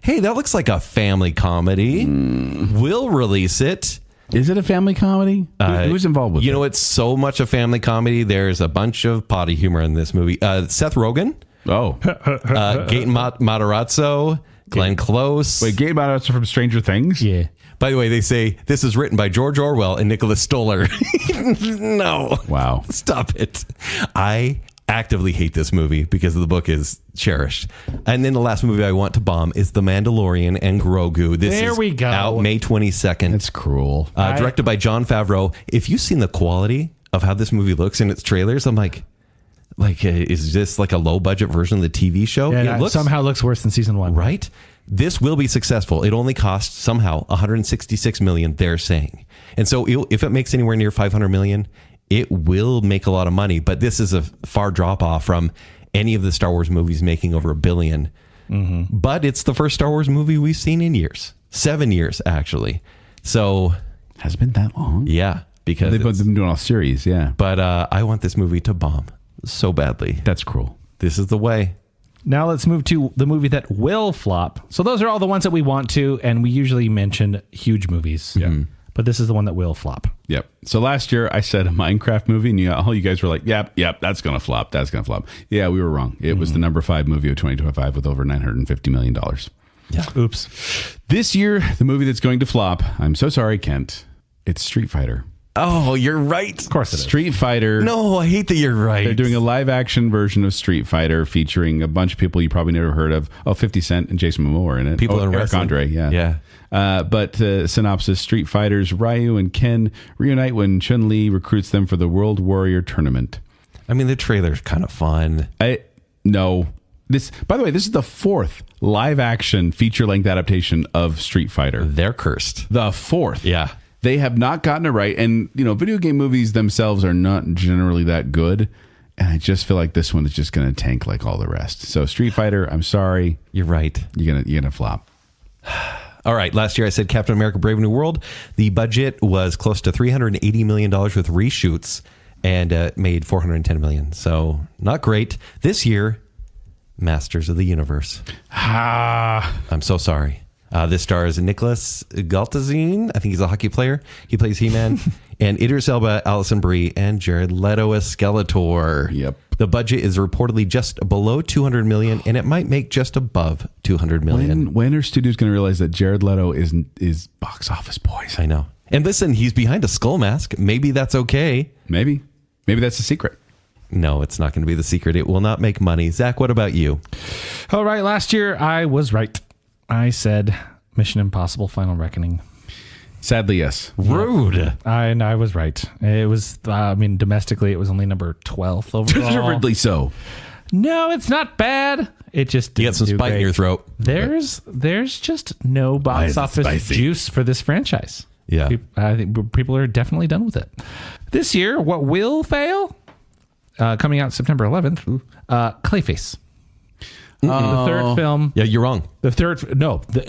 Hey, that looks like a family comedy. We'll release it. Is it a family comedy? Who's involved with it? You know, it's so much a family comedy. There's a bunch of potty humor in this movie. Seth Rogen, Oh. Gaten Matarazzo, Glenn Close. Wait, Gabe Matarazzo from Stranger Things? Yeah. By the way, they say this is written by George Orwell and Nicholas Stoller. No. Wow. Stop it. I actively hate this movie because the book is cherished. And then the last movie I want to bomb is The Mandalorian and Grogu. This There is we go. out May 22nd. That's cruel. Directed by Jon Favreau. If you've seen the quality of how this movie looks in its trailers, I'm like, is this like a low budget version of the TV show? Yeah, It looks somehow looks worse than season 1. right. This will be successful. It only cost somehow 166 million, they're saying. And so if it makes anywhere near 500 million, it will make a lot of money. But this is a far drop off from any of the Star Wars movies making over $1 billion. Mm-hmm. But it's the first Star Wars movie we've seen in years, 7 years actually. So Has it been that long? yeah, because They've been doing all series, yeah. but I want this movie to bomb so badly. That's cruel. This is the way. Now let's move to the movie that will flop. So those are all the ones that we want to, and we usually mention huge movies. Yeah. But this is the one that will flop. Yep. So last year I said a Minecraft movie, and you guys were like, yep, that's going to flop. That's going to flop. Yeah, we were wrong. It was the number 5 movie of 2025 with over $950 million. Yeah. Oops. This year, the movie that's going to flop, I'm so sorry, Kent, it's Street Fighter. Oh, you're right. Of course it is. Street Fighter. No, I hate that you're right. They're doing a live action version of Street Fighter featuring a bunch of people you probably never heard of. Oh, 50 Cent and Jason Momoa are in it. People in Eric wrestling. Andre, yeah. Yeah. But synopsis, Street Fighters Ryu and Ken reunite when Chun-Li recruits them for the World Warrior Tournament. I mean, the trailer's kind of fun. No. This, by the way, this is the 4th live action feature length adaptation of Street Fighter. They're cursed. The 4th. Yeah. They have not gotten it right. And, video game movies themselves are not generally that good. And I just feel like this one is just going to tank like all the rest. So Street Fighter, I'm sorry. You're right. You're gonna flop. All right. Last year I said Captain America Brave New World. The budget was close to $380 million with reshoots and made $410 million. So not great. This year, Masters of the Universe. I'm so sorry. This stars Nicholas Galtazine. I think he's a hockey player. He plays He-Man. And Idris Elba, Alison Brie, and Jared Leto as Skeletor. Yep. The budget is reportedly just below $200 million, and it might make just above $200 million. When are studios going to realize that Jared Leto is box office poison? I know. And listen, he's behind a skull mask. Maybe that's okay. Maybe that's the secret. No, it's not going to be the secret. It will not make money. Zach, what about you? All right. Last year, I was right. I said Mission Impossible Final Reckoning. Sadly, yes. Rude. I was right. It was, domestically, it was only number 12th overall. Deservedly so. No, it's not bad. It just You got some didn't do spite in great. your throat. There's just no Why box is it office spicy? juice for this franchise. Yeah. I think people are definitely done with it. This year, what will fail? Coming out September 11th, Clayface. The third film. Yeah, you're wrong.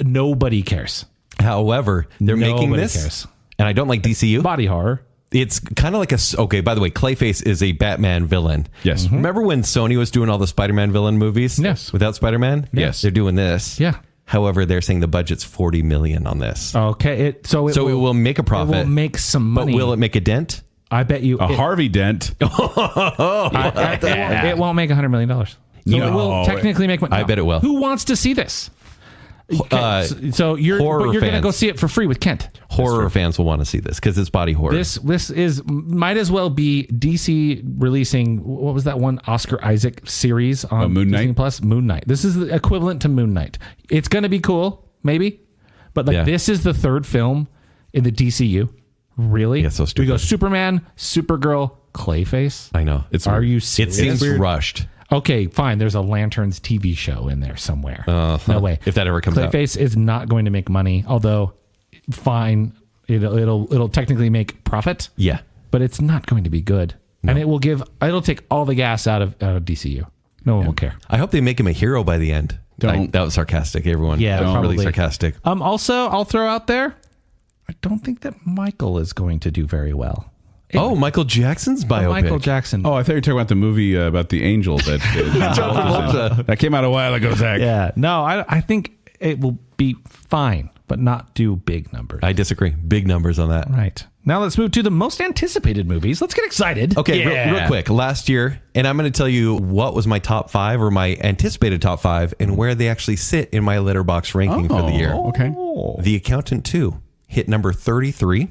Nobody cares. However, they're making Nobody this, cares. and I don't like DCU. Body horror. It's kind of like okay, by the way, Clayface is a Batman villain. Yes. Remember when Sony was doing all the Spider-Man villain movies? Yes. Without Spider-Man? Yes. They're doing this. Yeah. However, they're saying the budget's $40 million on this. Okay. It will make a profit. It will make some But money. will it make a dent? I bet you. A Harvey Dent. It won't make $100 million. So No. it will technically make money. I bet it will. Who wants to see this? So you're horror going to fans. go see it for free with Kent. Horror fans will want to see this because it's body horror. This might as well be DC releasing, what was that one Oscar Isaac series on Moon Knight? Disney Plus? Moon Knight. This is the equivalent to Moon Knight. It's going to be cool, maybe, But like Yeah. this is the third film in the DCU. Really? Yeah, so stupid. We go Superman, Supergirl, Clayface. I know. Are you It serious? seems rushed. Okay, fine. There's a Lanterns TV show in there somewhere. No way. If that ever comes out. Clayface is not going to make money, although fine, it'll technically make profit, Yeah. but it's not going to be good. And it'll take all the gas out of DCU. No one will care. I hope they make him a hero by the end. Don't. That was sarcastic, everyone. Yeah, that was probably. really sarcastic. Also, I'll throw out there, I don't think that Michael is going to do very well. Oh, Michael Jackson's biopic. Michael Jackson. Oh, I thought you were talking about the movie about the angel that came out a while ago, Zach. Yeah. No, I think it will be fine, but not do big numbers. I disagree. Big numbers on that. Right. Now let's move to the most anticipated movies. Let's get excited. Okay, Yeah. real quick. Last year, and I'm going to tell you what was my top 5 or my anticipated top 5 and where they actually sit in my Letterboxd ranking for the year. Okay. The Accountant 2 hit number 33.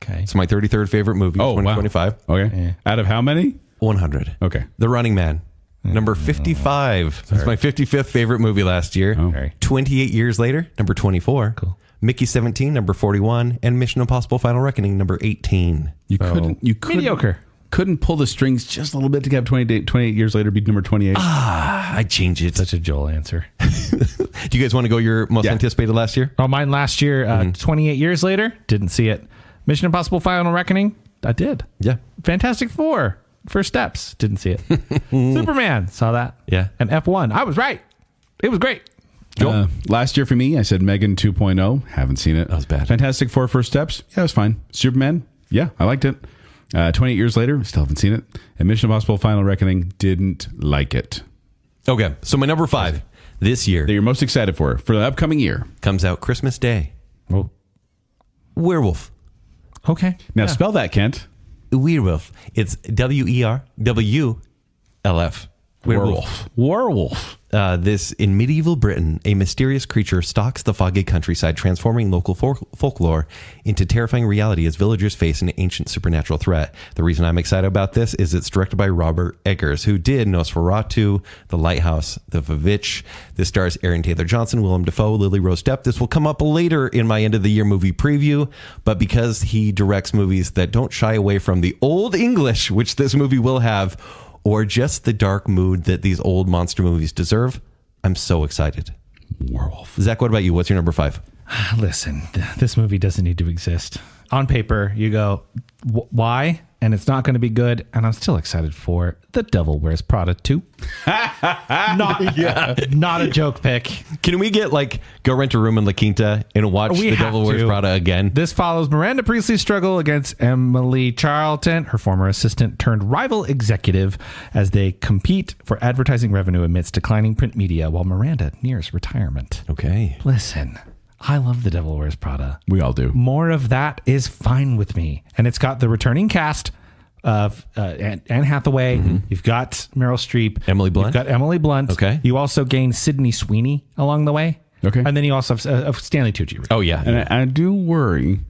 Okay. It's my 33rd favorite movie of Oh, wow. 2025. Okay. Out of how many? 100. Okay. The Running Man. Number 55. That's my 55th favorite movie last year. Okay. 28 years later, number 24. Cool. Mickey 17, number 41. And Mission Impossible Final Reckoning, number 18. You couldn't Mediocre. couldn't pull the strings just a little bit to have 28 years later be number 28. I'd change it. Such a Joel answer. Do you guys want to go your most anticipated last year? Oh, mine last year, 28 years later, didn't see it. Mission Impossible Final Reckoning, I did. Yeah. Fantastic Four, First Steps, didn't see it. Superman, saw that. Yeah. And F1, I was right. It was great. Last year for me, I said Megan 2.0. Haven't seen it. That was bad. Fantastic Four First Steps. Yeah, it was fine. Superman. Yeah, I liked it. 28 years later, still haven't seen it. And Mission Impossible Final Reckoning, didn't like it. Okay. So my number 5 this year That you're most excited for the upcoming year. comes out Christmas Day. Oh, Werewolf. okay. Now spell that, Kent. Werewolf. It's WERWLF. Werewolf. This in medieval Britain, a mysterious creature stalks the foggy countryside, transforming local folklore into terrifying reality as villagers face an ancient supernatural threat. The reason I'm excited about this is it's directed by Robert Eggers, who did Nosferatu, The Lighthouse, The Vivitch. This stars Aaron Taylor Johnson, Willem Dafoe, Lily Rose Depp. This will come up later in my end of the year movie preview, but because he directs movies that don't shy away from the old English, which this movie will have, or just the dark mood that these old monster movies deserve, I'm so excited. Werewolf. Zach, what about you? What's your number 5? Listen, this movie doesn't need to exist. On paper, you go, why? And it's not going to be good. And I'm still excited for The Devil Wears Prada 2. Not a joke pick. Can we get go rent a room in La Quinta and watch We The have Devil Wears to. Prada again? This follows Miranda Priestley's struggle against Emily Charlton, her former assistant turned rival executive, as they compete for advertising revenue amidst declining print media while Miranda nears retirement. Okay. Listen, I love The Devil Wears Prada. We all do. More of that is fine with me. And it's got the returning cast of Anne Hathaway. You've got Meryl Streep. Emily Blunt? You've got Emily Blunt. Okay. You also gain Sydney Sweeney along the way. Okay. And then you also have Stanley Tucci. Oh, yeah. And I do worry.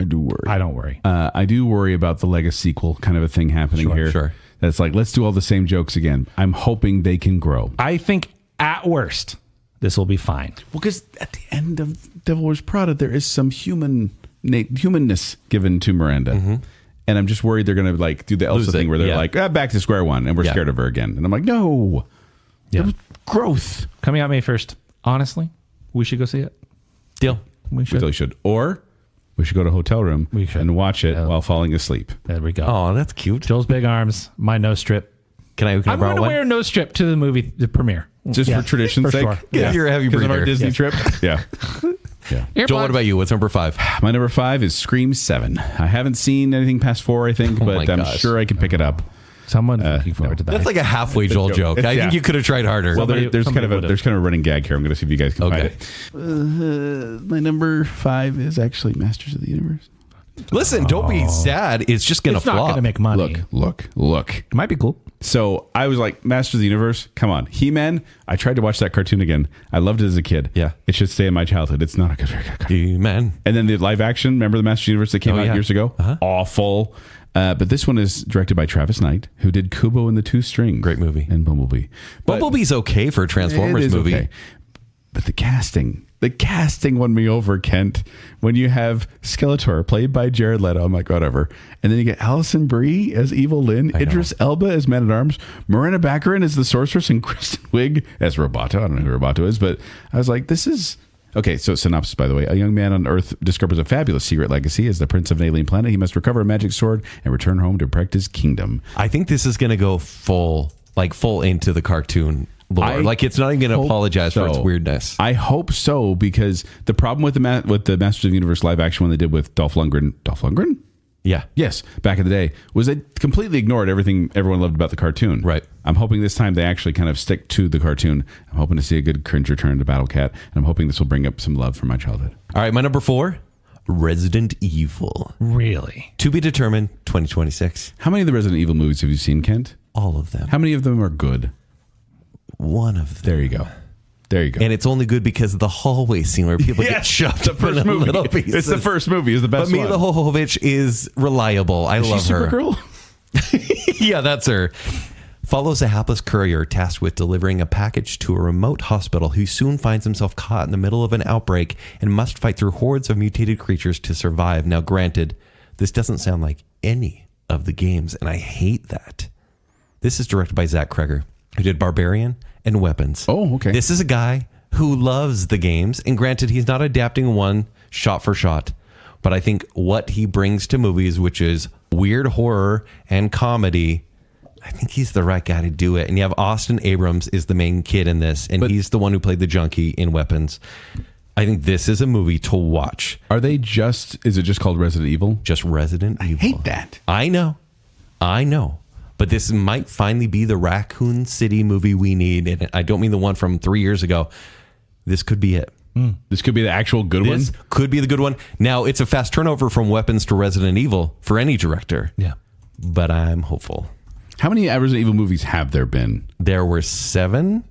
I don't worry. I do worry about the Legacy sequel kind of a thing happening here. Sure. That's like, let's do all the same jokes again. I'm hoping they can grow. I think at worst, this will be fine. Well, because at the end of Devil Wears Prada, there is some humanness given to Miranda. And I'm just worried they're going to do the Elsa thing where they're back to square one and we're scared of her again. And I'm like, no. Yeah. It was growth. Coming out May 1st. Honestly, we should go see it. Deal. We We should. really should. Or we should go to a hotel room We should. and watch it Yeah. while falling asleep. There we go. Oh, that's cute. Joel's big arms, my nose strip. Can I I'm borrow going to one? wear a nose strip to the premiere. Just Yeah, for tradition's for sake. sure. Yeah. You're a heavy Because of our breather. Disney Yes. trip. Yeah. Yeah. Joel, what about you? What's number 5? My number 5 is Scream 7. I haven't seen anything past 4, I think, but my I'm gosh. sure I can pick it up. Someone's looking forward to that. That's like a halfway Joel joke. I think you could have tried harder. Well, Somebody- there's kind somebody of a running gag here. I'm going to see if you guys can Okay. find it. My number 5 is actually Masters of the Universe. Listen, don't be sad. It's just going to it's not flop. going to make money. Look. It might be cool. So I was like, Masters of the Universe, come on. He-Man, I tried to watch that cartoon again. I loved it as a kid. Yeah. It should stay in my childhood. It's not a very good cartoon. Man. And then the live action, remember the Masters of the Universe that came out years ago? Awful. But this one is directed by Travis Knight, who did Kubo and the Two Strings. Great movie. And Bumblebee. But Bumblebee's okay for a Transformers it is movie. okay. But the casting the casting won me over, Kent. When you have Skeletor played by Jared Leto, I'm like, whatever. And then you get Alison Brie as Evil Lynn, Idris Elba as Man-at-Arms, Miranda Baccarin as the Sorceress, and Kristen Wiig as Roboto. I don't know who Roboto is, but I was like, this is... Okay, so synopsis, by the way. A young man on Earth discovers a fabulous secret legacy. As the prince of an alien planet, he must recover a magic sword and return home to protect his kingdom. I think this is going to go full into the cartoon lore. It's not even going to apologize for its weirdness. I hope so, because the problem with the Masters of the Universe live action one they did with Dolph Lundgren? Yeah. Yes, back in the day, was they completely ignored everything everyone loved about the cartoon. Right. I'm hoping this time they actually kind of stick to the cartoon. I'm hoping to see a good cringe return to Battle Cat, and I'm hoping this will bring up some love from my childhood. All right, my number 4, Resident Evil. Really? To be determined, 2026. How many of the Resident Evil movies have you seen, Kent? All of them. How many of them are good? One of them. There you go. And it's only good because of the hallway scene where people get shoved the first in a movie. little pieces. It's the first movie. Is the best But one. Mila Jovovich is reliable. I love her. Supergirl? Yeah, that's her. Follows a hapless courier tasked with delivering a package to a remote hospital who soon finds himself caught in the middle of an outbreak and must fight through hordes of mutated creatures to survive. Now, granted, this doesn't sound like any of the games, and I hate that. This is directed by Zack, who did Barbarian and Weapons. Oh, okay. This is a guy who loves the games, and granted, he's not adapting one shot for shot, but I think what he brings to movies, which is weird horror and comedy, I think he's the right guy to do it. And you have Austin Abrams is the main kid in this, and he's the one who played the junkie in Weapons. I think this is a movie to watch. Is it just called Resident Evil? Just Resident Evil. I hate that. I know. But this might finally be the Raccoon City movie we need. And I don't mean the one from 3 years ago. This could be it. This could be the actual good one? This could be the good one. Now, it's a fast turnover from Weapons to Resident Evil for any director. Yeah. But I'm hopeful. How many Resident Evil movies have there been? There were 7.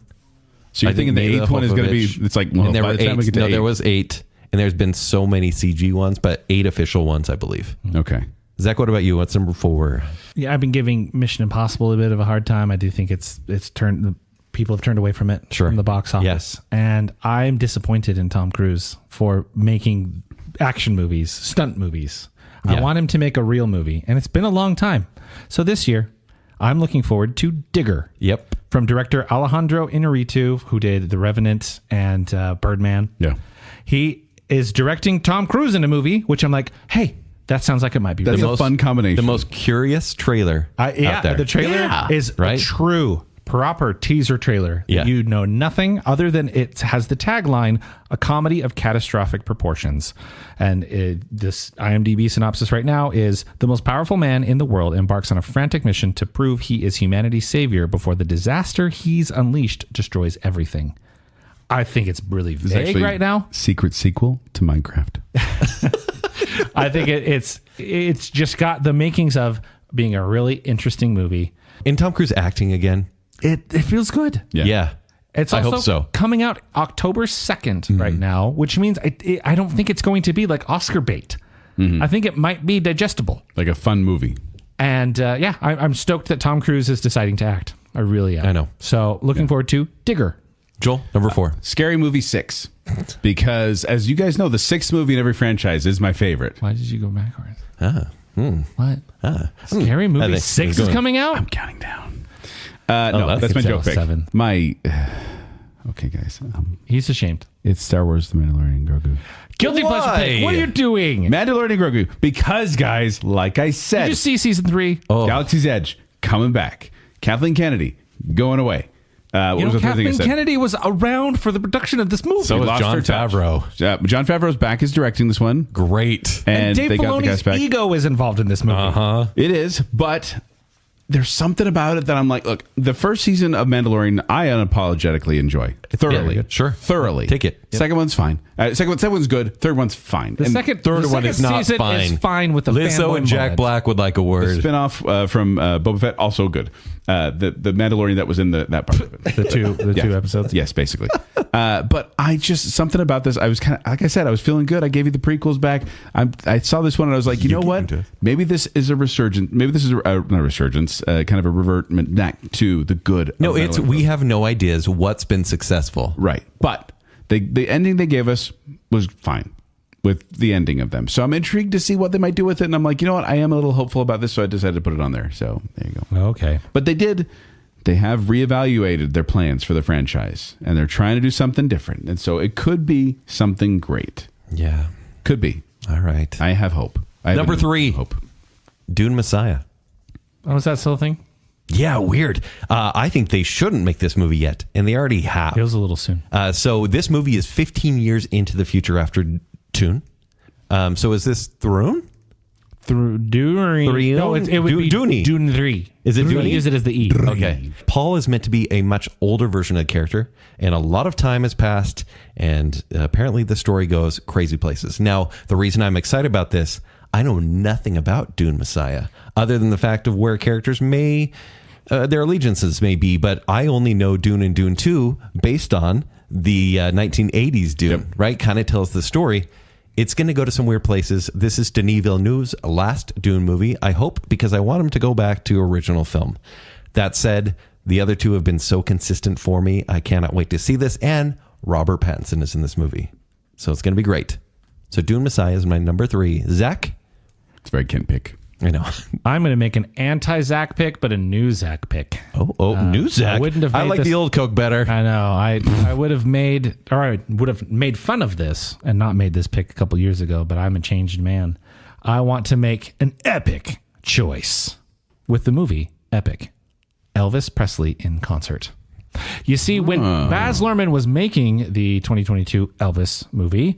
So you're thinking the Mila 8th one is going to be... Jovovich. It's like, And there by were the time we 8. get to No, 8. there was 8. And there's been so many CG ones, but 8 official ones, I believe. Okay. Zach, what about you? What's number 4? Yeah, I've been giving Mission Impossible a bit of a hard time. I do think it's turned... People have turned away from it, from the box office. Yes. And I'm disappointed in Tom Cruise for making action movies, stunt movies. I want him to make a real movie, and it's been a long time. So this year, I'm looking forward to Digger. Yep. From director Alejandro Inarritu, who did The Revenant and Birdman. Yeah. He is directing Tom Cruise in a movie, which I'm like, hey, that sounds like it might be That's real. a fun combination. The most curious trailer out there. The trailer is a true proper teaser trailer. Yeah. You know nothing other than it has the tagline, a comedy of catastrophic proportions. And this IMDb synopsis right now is the most powerful man in the world embarks on a frantic mission to prove he is humanity's savior before the disaster he's unleashed destroys everything. I think it's really vague right now. Secret sequel to Minecraft. I think it's just got the makings of being a really interesting movie. In Tom Cruise acting again. It feels good. Yeah. It's I also hope so. coming out October 2nd right now, which means I don't think it's going to be like Oscar bait. I think it might be digestible. Like a fun movie. And I'm stoked that Tom Cruise is deciding to act. I really am. I know. So looking forward to Digger. Joel, number 4. Scary Movie 6. Because as you guys know, the 6th movie in every franchise is my favorite. Why did you go backwards? What? Scary I Movie think 6 it's is good. coming out? I'm counting down. No, that's my joke pick. 7. Okay, guys. He's ashamed. It's Star Wars The Mandalorian Grogu. Guilty Why? pleasure pick. What are you doing? Mandalorian Grogu. Because, guys, like I said, Did you see season 3? Galaxy's Edge coming back. Kathleen Kennedy going away. What was the third thing I Kathleen said? Kennedy was around for the production of this movie. So was lost Jon her touch. Favreau. Jon Favreau's back is directing this one. Great. and Dave they got the guys Filoni's back. ego is involved in this movie. It is, but there's something about it that I'm like, look, the first season of Mandalorian, I unapologetically enjoy. Thoroughly. Yeah, sure. Thoroughly. Take it. Yep. Second one's fine. Second one's good. Third one's fine. The second one is not season fine. is fine with the Lizzo fanboy and Jack moment. Black would like a The word. spinoff from Boba Fett, also good. The Mandalorian that was in that part of it. The two episodes. Yes, basically. But I just, something about this, I was kind of, like I said, I was feeling good. I gave you the prequels back. I saw this one and I was like, you know what? Maybe this is a resurgence. Maybe this is not a resurgence, kind of a revertment back to the good. No, of it's Mandalorian. we have no ideas what's been successful. Right. But The ending they gave us was fine with the ending of them. So I'm intrigued to see what they might do with it. And I'm like, you know what? I am a little hopeful about this, so I decided to put it on there. So there you go. Okay. But they have reevaluated their plans for the franchise, and they're trying to do something different. And so it could be something great. Yeah. Could be. All right. I have hope. Number 3. Hope. Dune Messiah. Oh, is that still a thing? Yeah, weird. I think they shouldn't make this movie yet, and they already have. It was a little soon. So this movie is 15 years into the future after Dune. So is this Throne? Through Dune? No, it would be Dooney. Dune 3. Is it Dune? Dooney? Use it as the E. Okay. Paul is meant to be a much older version of the character, and a lot of time has passed, and apparently the story goes crazy places. Now, the reason I'm excited about this, I know nothing about Dune Messiah, other than the fact of where characters their allegiances may be, but I only know Dune and Dune 2 based on the 1980s Dune, right? Kind of tells the story. It's going to go to some weird places. This is Denis Villeneuve's last Dune movie, I hope, because I want him to go back to original film. That said, the other two have been so consistent for me. I cannot wait to see this. And Robert Pattinson is in this movie. So it's going to be great. So Dune Messiah is my number 3. Zach? It's a very Kent pick. I know. I'm going to make an anti-Zach pick, but a new Zach pick. New Zach. I like the old Coke better. I know. I would have made fun of this and not made this pick a couple years ago, but I'm a changed man. I want to make an epic choice with the movie Epic. Elvis Presley in concert. You see, when Baz Luhrmann was making the 2022 Elvis movie,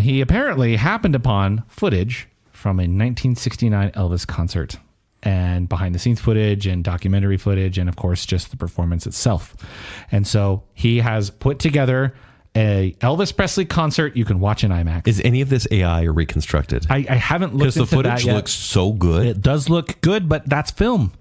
he apparently happened upon footage from a 1969 Elvis concert, and behind the scenes footage and documentary footage, and of course just the performance itself. And so he has put together a Elvis Presley concert you can watch in IMAX. Is any of this AI or reconstructed? I haven't looked into because the footage that yet. looks so good. It does look good, but that's film.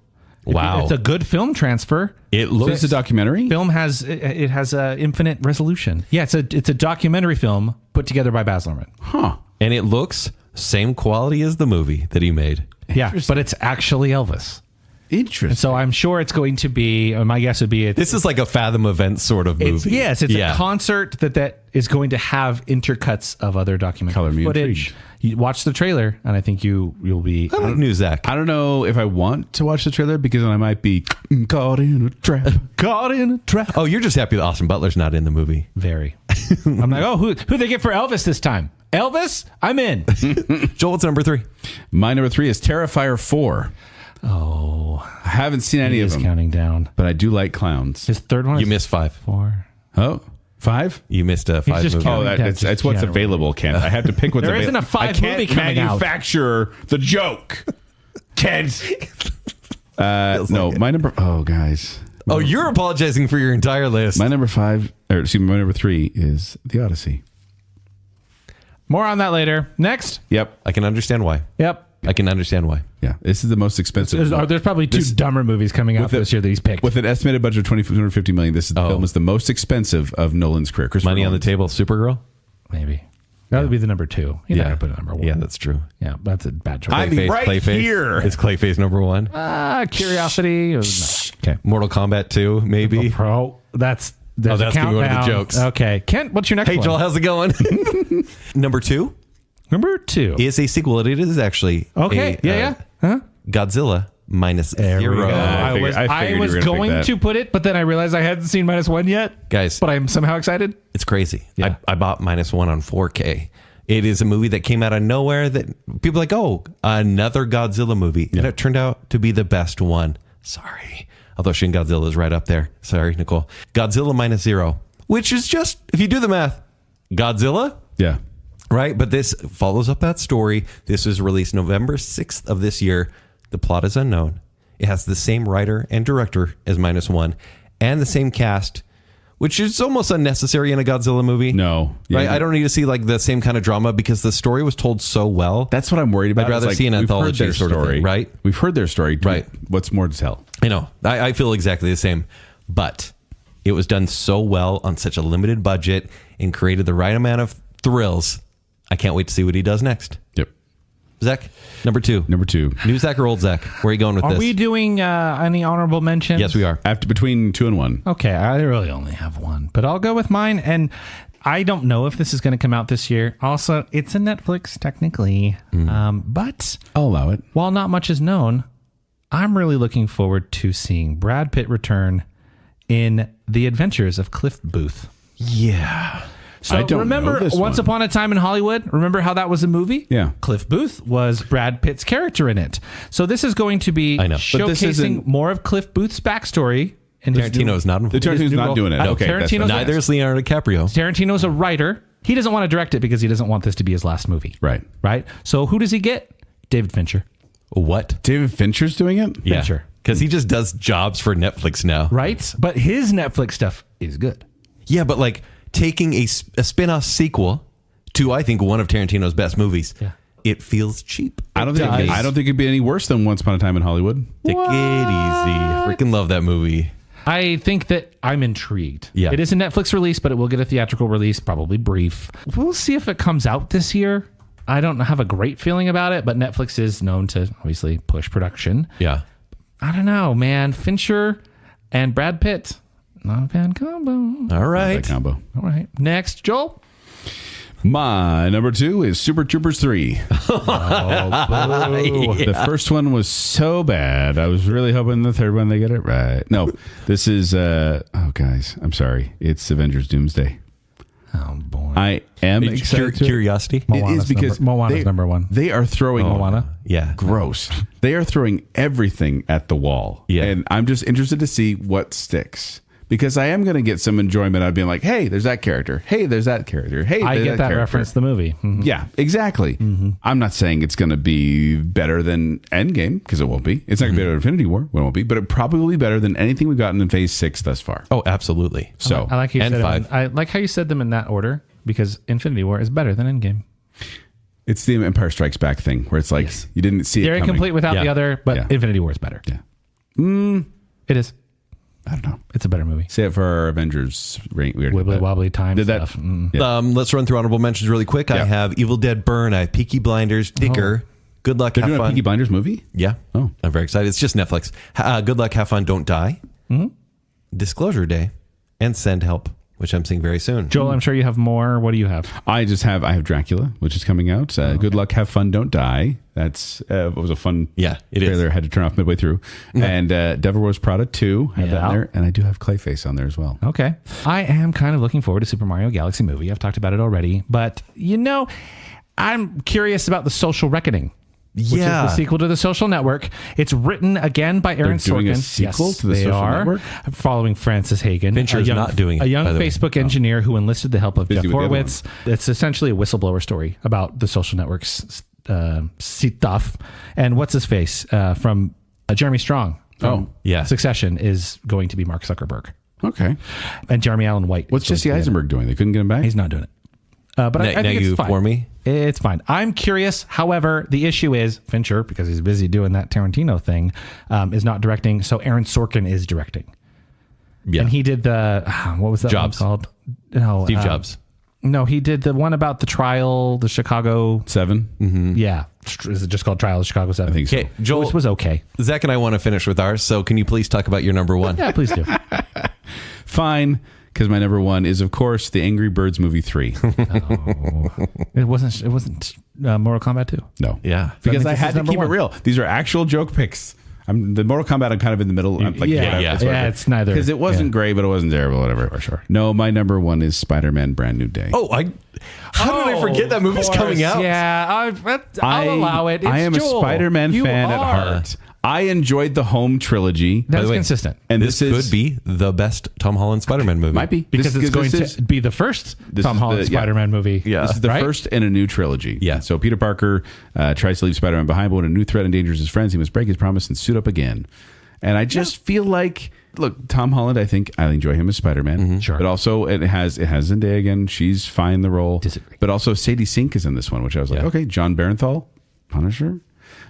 Wow. It's a good film transfer. It So looks it's a documentary? Film has infinite resolution. Yeah, it's a documentary film put together by Baz Luhrmann. Huh. and it looks same quality as the movie that he made. Yeah, but it's actually Elvis. Interesting. And so I'm sure it's going to be, my guess would be This is like a Fathom event sort of movie. It's a concert that is going to have intercuts of other documentary Color me footage. intrigued. You watch the trailer, and I think you'll be. I like New Zack. I don't know if I want to watch the trailer because then I might be caught in a trap. Caught in a trap. Oh, you're just happy that Austin Butler's not in the movie. Very. I'm like, who they get for Elvis this time? Elvis? I'm in. Joel, what's number 3? My number 3 is Terrifier 4. Oh, I haven't seen any he of is them, counting down. but I do like clowns. His third one. You is missed 5. 4. Oh, 5? You missed 5 just movies. counting. Oh, it's what's Yeah, available, Kent. I have to pick what's There available. isn't a 5 I can't movie coming out. manufacture the joke, Kent. No, my number. Oh, guys. Oh, you're apologizing for your entire list. My number 5, or excuse me, my number 3 is The Odyssey. More on that later. Next. Yep. I can understand why. Yep. I can understand why. Yeah, this is the most expensive. There's probably two dumber movies coming out this year that he's picked. With an estimated budget of $250 million, this film is the most expensive of Nolan's career. Money on the table, Supergirl? Maybe. That would be the number 2. You gotta put it number 1. Yeah, that's true. Yeah, that's a bad choice. I mean, right Clayface. here. It's Clayface number 1. Curiosity. Okay. Mortal Kombat 2, maybe. Pro. That's Oh, that's a gonna go to the countdown. jokes. Okay. Kent, what's your next Hey, one? Joel, how's it going? Number 2 Number 2. is a sequel. It is actually Okay. Huh? Godzilla minus There we zero. go. I figured I you was were gonna pick going that. to put it, but then I realized I hadn't seen -1 yet. Guys, But I'm somehow excited. it's crazy. Yeah. I bought -1 on 4K. It is a movie that came out of nowhere that people are like, oh, another Godzilla movie. And it turned out to be the best one. Sorry. Although Shin Godzilla is right up there. Sorry, Nicole. Godzilla -0, which is just, if you do the math, Godzilla, Yeah. right? But this follows up that story. This was released November 6th of this year. The plot is unknown. It has the same writer and director as -1 and the same cast, which is almost unnecessary in a Godzilla movie. No. Yeah, Right? I don't need to see like the same kind of drama because the story was told so well. That's what I'm worried about. I'd rather It's see an we've heard anthology their sort of story, thing, right? We've heard their story. Right. What's more to tell? I know. I feel exactly the same. But it was done so well on such a limited budget and created the right amount of thrills. I can't wait to see what he does next. Yep. Zach, number 2. Number 2. New Zach or old Zach? Where are you going with Are this? we doing any honorable mentions? Yes, we are. After between 2 and 1. Okay, I really only have one, but I'll go with mine. And I don't know if this is going to come out this year. Also, it's a Netflix technically, but I'll allow it. while not much is known, I'm really looking forward to seeing Brad Pitt return in The Adventures of Cliff Booth. Yeah. So I don't remember know this Once one. Upon a Time in Hollywood? Remember how that was a movie? Yeah. Cliff Booth was Brad Pitt's character in it. So this is going to be I know. But this showcasing isn't- more of Cliff Booth's backstory. In his Tarantino is not The involved. Tarantino's new not role. doing it. No, Okay, that's Tarantino's fine. Neither is Leonardo DiCaprio. Tarantino's a writer. He doesn't want to direct it because he doesn't want this to be his last movie. Right. Right? So who does he get? David Fincher. What? David Fincher's doing it? Yeah. Fincher. Because he just does jobs for Netflix now. Right? But his Netflix stuff is good. Yeah, but like taking a spin-off sequel to, I think, one of Tarantino's best movies, Yeah. it feels cheap. I don't think it'd be any worse than Once Upon a Time in Hollywood. Take it easy. Freaking love that movie. I think that I'm intrigued. Yeah. It is a Netflix release, but it will get a theatrical release, probably brief. We'll see if it comes out this year. I don't have a great feeling about it, but Netflix is known to obviously push production. Yeah. I don't know, man. Fincher and Brad Pitt, not a bad combo. All That right. combo. All right. Next, Joel. My number 2 is Super Troopers 3. The first one was so bad. I was really hoping the third one they get it right. No, this is guys, I'm sorry. It's Avengers Doomsday. Oh, boy. I am excited. to- Curiosity. It is because Moana's number one. They are throwing Moana? Yeah. gross. They are throwing everything at the wall. Yeah. And I'm just interested to see what sticks. Because I am going to get some enjoyment out of being like, hey, there's that character. Hey, there's that character. Hey, I there's get that character. reference to the movie. Mhm. Yeah, exactly. I'm not saying it's going to be better than Endgame, because it won't be. It's not going to be better than Infinity War. It won't be. But it probably will be better than anything we've gotten in Phase 6 thus far. Oh, absolutely. So, I like how you And said five. I like how you said them in that order because Infinity War is better than Endgame. it's the Empire Strikes Back thing, where it's like, you didn't see They're it coming. incomplete without Yeah. the other, but Yeah. Infinity War is better. Yeah. It is. I don't know. It's a better movie. Say it for our Avengers rank. We already did Wibbly that. wobbly time Did that? stuff. Mm. Yeah. Let's run through honorable mentions really quick. I Yeah. have Evil Dead Burn. I have Peaky Blinders, Digger. Good Luck, They're Have doing a Fun. Peaky Blinders movie? Yeah. Oh. I'm very excited. It's just Netflix. Good Luck, Have Fun, Don't Die. Disclosure Day. And Send Help, which I'm seeing very soon. Joel, I'm sure you have more. What do you have? I have Dracula, which is coming out. Good Luck, Have Fun, Don't Die. That's it was a fun Yeah, it is. trailer. I had to turn off midway through. And Devil Wears Prada 2. I have that Yeah. in there. And I do have Clayface on there as well. Okay. I am kind of looking forward to Super Mario Galaxy movie. I've talked about it already. But, I'm curious about The Social Reckoning. Which is the sequel to The Social Network. It's written again by Aaron They're doing Sorkin. a sequel to The they Social are, Network? following Francis Hagen. Fincher's not doing it, A young by the way. Facebook engineer who enlisted the help of Busy Jeff with the other Horowitz. It's essentially a whistleblower story about The Social Network's stuff. And what's his face from Jeremy Strong. From yeah. Succession is going to be Mark Zuckerberg. Okay. And Jeremy Allen White. What's Jesse Eisenberg doing? They couldn't get him back? He's not doing it. But I Now think you it's fine. for me? It's fine. I'm curious. However, the issue is Fincher, because he's busy doing that Tarantino thing, is not directing. So Aaron Sorkin is directing. Yeah. And he did the, what was that Jobs. one called? No, Steve Jobs. No, he did the one about the trial, the Chicago. 7? Yeah. Is it just called Trial of Chicago 7? I think so. Okay, Joel, Which was okay. Zach and I want to finish with ours, so can you please talk about your number one? Yeah, please do. Fine. Because my number 1 is, of course, the Angry Birds movie 3. It wasn't Mortal Kombat 2. No. Yeah. Because That I means had this to is number keep it one. real. These are actual joke picks. The Mortal Kombat, I'm kind of in the middle. I'm like, It's neither. Because it wasn't great, but it wasn't terrible, whatever. Sure. No, my number 1 is Spider-Man Brand New Day. Oh, how did I forget that movie's coming out? Yeah, I'll allow it. It's I am Joel. a Spider-Man You fan at are. heart. I enjoyed the Home trilogy. That's the way, consistent. And this could be the best Tom Holland Spider-Man movie. Might be. Because it's going to be the first Tom Holland Spider-Man movie. Yeah. This is the Right? first in a new trilogy. Yeah. So Peter Parker tries to leave Spider-Man behind, but when a new threat endangers his friends, he must break his promise and suit up again. And I just feel like, look, Tom Holland, I enjoy him as Spider-Man. Sure. But also it has Zendaya again. She's fine in the role. Disagree. But also Sadie Sink is in this one, which I was like, Yeah. okay, John Barenthal, Punisher,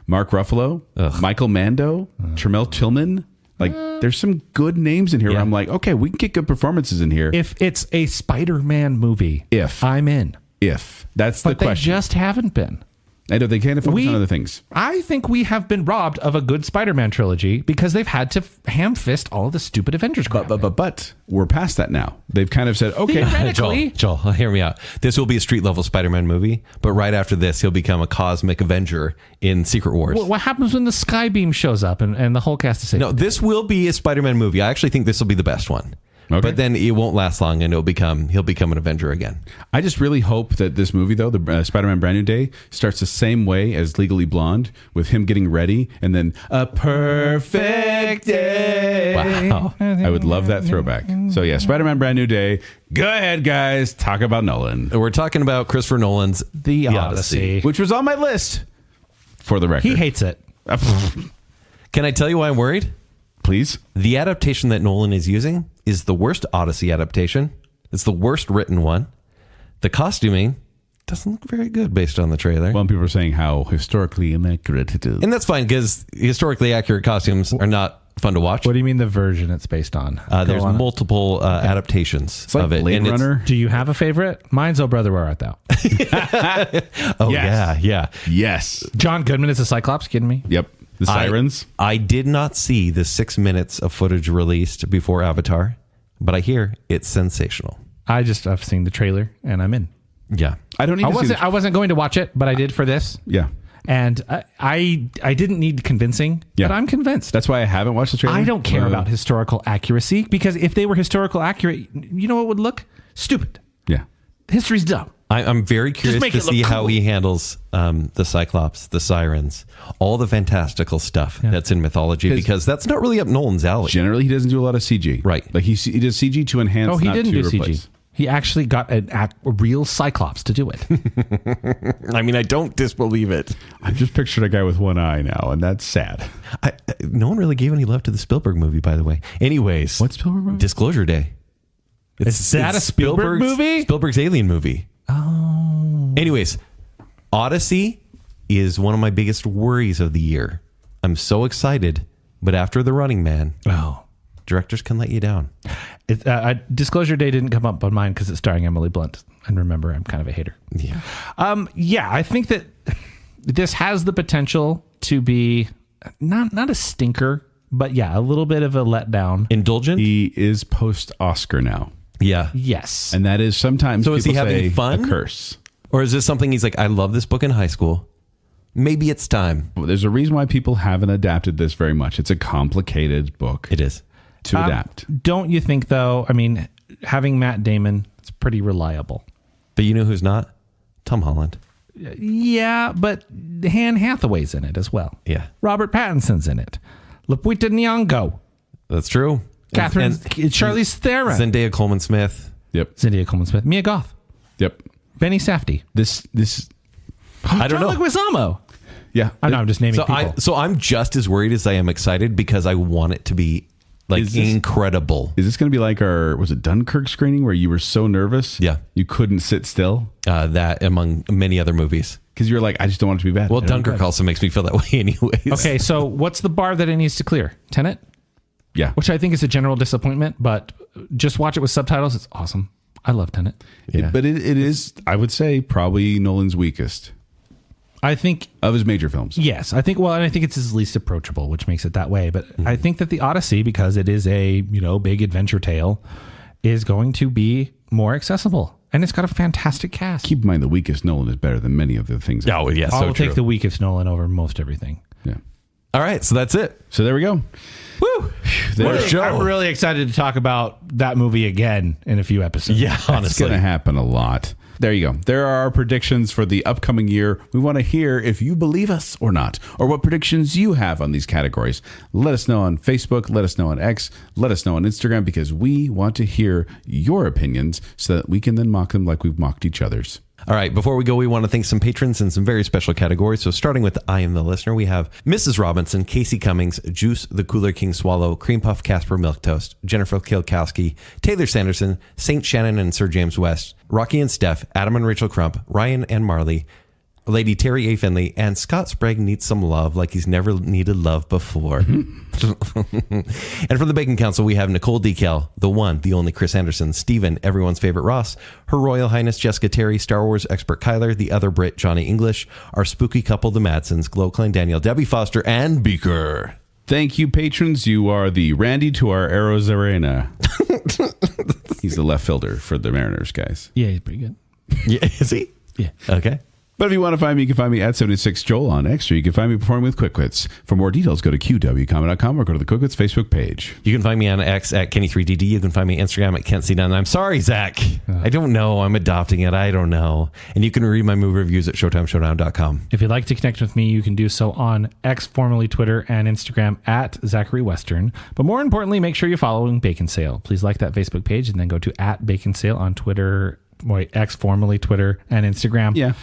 Mark Ruffalo, Michael Mando, Tremel Tillman. Like, there's some good names in here where I'm like, okay, we can get good performances in here. If it's a Spider-Man movie, If. I'm in. That's But the they question. just haven't been. I know they can't focus on other things. I think we have been robbed of a good Spider-Man trilogy because they've had to ham-fist all of the stupid Avengers crap. But we're past that now. They've kind of said, okay. Theoretically, Joel, hear me out. This will be a street-level Spider-Man movie, but right after this, he'll become a cosmic Avenger in Secret Wars. what happens when the Skybeam shows up and the whole cast is saved? No, this will be a Spider-Man movie. I actually think this will be the best one. Okay. But then it won't last long, and he'll become an Avenger again. I just really hope that this movie, though, the Spider-Man Brand New Day, starts the same way as Legally Blonde, with him getting ready, and then a perfect day. Wow. I would love that throwback. So yeah, Spider-Man Brand New Day. Go ahead, guys. Talk about Nolan. We're talking about Christopher Nolan's The Odyssey. Which was on my list, for the record. He hates it. Can I tell you why I'm worried? Please. The adaptation that Nolan is using is the worst Odyssey adaptation. It's the worst written one. The costuming doesn't look very good based on the trailer. Well, people are saying how historically inaccurate it is. And that's fine because historically accurate costumes are not fun to watch. What do you mean the version it's based on? There's multiple adaptations It's like of it. Blade and Runner. Do you have a favorite? Mine's Oh Brother, Where Art Thou? Oh, Yes. yeah. Yes. John Goodman is a Cyclops, kidding me? Yep. The sirens. I did not see the 6 minutes of footage released before Avatar, but I hear it's sensational. I've seen the trailer and I'm in. Yeah. I don't need to see I wasn't going to watch it, but I did for this. Yeah. And I didn't need convincing, Yeah. but I'm convinced. That's why I haven't watched the trailer. I don't care about historical accuracy because if they were historical accurate, you know what would look? Stupid. Yeah. History's dumb. I'm very curious make to it look see how cool. he handles the Cyclops, the Sirens, all the fantastical stuff that's in mythology, because that's not really up Nolan's alley. Generally, he doesn't do a lot of CG. Right. Like he does CG to enhance. Oh, he not didn't to do replace. CG. He actually got a real Cyclops to do it. I mean, I don't disbelieve it. I've just pictured a guy with one eye now, and that's sad. No one really gave any love to the Spielberg movie, by the way. Anyways, What Spielberg movie? Disclosure Day. Is that a Spielberg movie? Spielberg's Alien movie. Oh. Anyways, Odyssey is one of my biggest worries of the year. I'm so excited, but after The Running Man, Oh. directors can let you down. Disclosure Day didn't come up on mine because it's starring Emily Blunt. And remember, I'm kind of a hater. Yeah. Yeah, I think that this has the potential to be not a stinker, but yeah, a little bit of a letdown. Indulgent? He is post Oscar now, Yeah. Yes. and that is sometimes. So is he people having say fun? A curse. Or is this something he's like, I love this book in high school. Maybe it's time. Well, there's a reason why people haven't adapted this very much. It's a complicated book It is. to adapt. Don't you think, though? I mean, having Matt Damon, it's pretty reliable. But you know who's not? Tom Holland. Yeah, but Anne Hathaway's in it as well. Yeah. Robert Pattinson's in it. Lupita Nyong'o. That's true. Catherine, And Charlize Theron. Zendaya Coleman Smith. Yep. Zendaya Coleman Smith. Mia Goth. Yep. Benny Safdie. This. I don't John know. Leguizamo. Yeah. I'm just naming people. So I'm just as worried as I am excited because I want it to be like Is this- incredible. Is this going to be like our Dunkirk screening where you were so nervous? Yeah. You couldn't sit still That among many other movies. because you're like, I just don't want it to be bad. Well, I don't want it to be Dunkirk also makes me feel that way anyways. Okay, so what's the bar that it needs to clear? Tenet? bad. Yeah. Which I think is a general disappointment, but just watch it with subtitles. It's awesome. I love Tenet. Yeah. But it is, I would say, probably Nolan's weakest I think, of his major films. yes. I think it's his least approachable, which makes it that way. But I think that the Odyssey, because it is a, big adventure tale, is going to be more accessible. And it's got a fantastic cast. Keep in mind, the weakest Nolan is better than many of the things. Oh, yeah, I'll so true. take the weakest Nolan over most everything. Yeah. All right, so that's it. So there we go. Woo! What a show. I'm really excited to talk about that movie again in a few episodes. Yeah, It's honestly. going to happen a lot. There you go. There are our predictions for the upcoming year. We want to hear if you believe us or not, or what predictions you have on these categories. Let us know on Facebook. Let us know on X. Let us know on Instagram, because we want to hear your opinions so that we can then mock them like we've mocked each other's. All right, before we go, we want to thank some patrons in some very special categories. So starting with I Am the Listener, we have Mrs. Robinson, Casey Cummings, Juice the Cooler King Swallow, Cream Puff Casper Milk Toast, Jennifer Kilkowski, Taylor Sanderson, St. Shannon and Sir James West, Rocky and Steph, Adam and Rachel Crump, Ryan and Marley, Lady Terry A. Finley, and Scott Sprague needs some love like he's never needed love before. And from the Bacon Council, we have Nicole Decal, the one, the only Chris Anderson, Stephen, everyone's favorite Ross, Her Royal Highness Jessica Terry, Star Wars expert Kyler, the other Brit Johnny English, our spooky couple, the Madsons, Glow Klein Daniel, Debbie Foster, and Beaker. Thank you, patrons. You are the Randy to our Arrows Arena. He's the left fielder for the Mariners, guys. Yeah, he's pretty good. Yeah, is he? Yeah. Okay. But if you want to find me, you can find me at 76Joel on Extra. You can find me performing with Quick Wits. For more details, go to qwcomedy.com or go to the Quick Wits Facebook page. You can find me on X at Kenny3DD. You can find me on Instagram at KentC9. I'm sorry, Zach. I don't know. I'm adopting it. I don't know. And you can read my movie reviews at ShowtimeShowdown.com. If you'd like to connect with me, you can do so on X, formerly Twitter, and Instagram at Zachary Western. But more importantly, make sure you're following Baconsale. Please like that Facebook page and then go to at Baconsale on Twitter. X, formerly Twitter and Instagram. Yeah.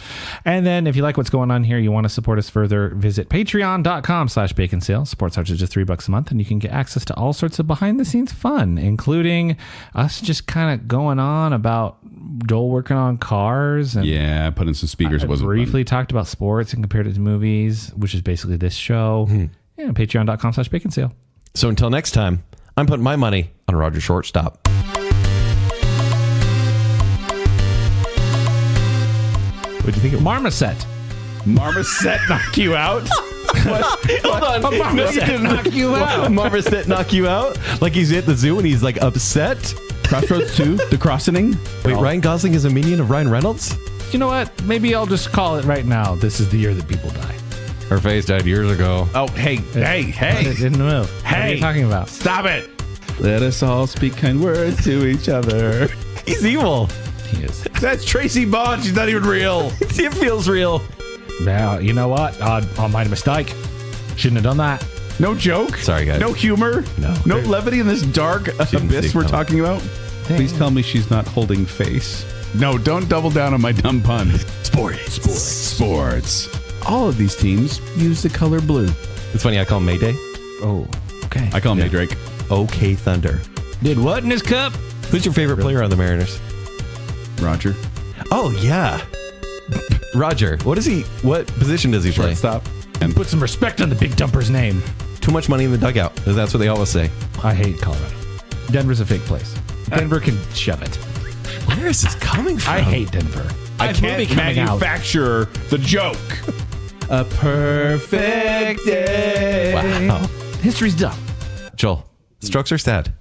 And then if you like what's going on here, you want to support us further, visit patreon.com/baconsale. Support starts at just $3 a month, and you can get access to all sorts of behind the scenes fun, including us just kind of going on about Joel working on cars. And Yeah, put in some speakers. I wasn't briefly talked about sports and compared it to movies, which is basically this show. Yeah, patreon.com/baconsale. So until next time, I'm putting my money on Roger Shortstop. What do you think of Marmoset? Marmoset knock you out? Hold on. Marmoset knock you out. Marmoset knock you out? Like he's at the zoo and he's like upset? Crossroads 2, The Crossing. Wait, Ryan Gosling is a minion of Ryan Reynolds? You know what? Maybe I'll just call it right now. This is the year that people die. Her face died years ago. Oh, hey. It didn't move. What are you talking about? Stop it. Let us all speak kind words to each other. He's evil. He is. That's Tracy Bond. She's not even real. It feels real. Now, you know what? I made a mistake. Shouldn't have done that. No joke. Sorry, guys. No humor. No levity in this dark abyss we're talking about. Please tell me she's not holding face. No, don't double down on my dumb pun. Sports. All of these teams use the color blue. It's funny, I call him Mayday. Oh, okay. I call him Drake. OK Thunder. Did what in his cup? Who's your favorite player on the Mariners? Roger. Oh, yeah. Roger. What position does he play? Shortstop. And Put some respect on the big dumper's name. Too much money in the dugout. That's what they always say. I hate Colorado. Denver's a fake place. Denver can shove it. Where is this coming from? I hate Denver. I can't manufacture the joke. A perfect day. Wow. History's dumb. Joel, strokes are sad.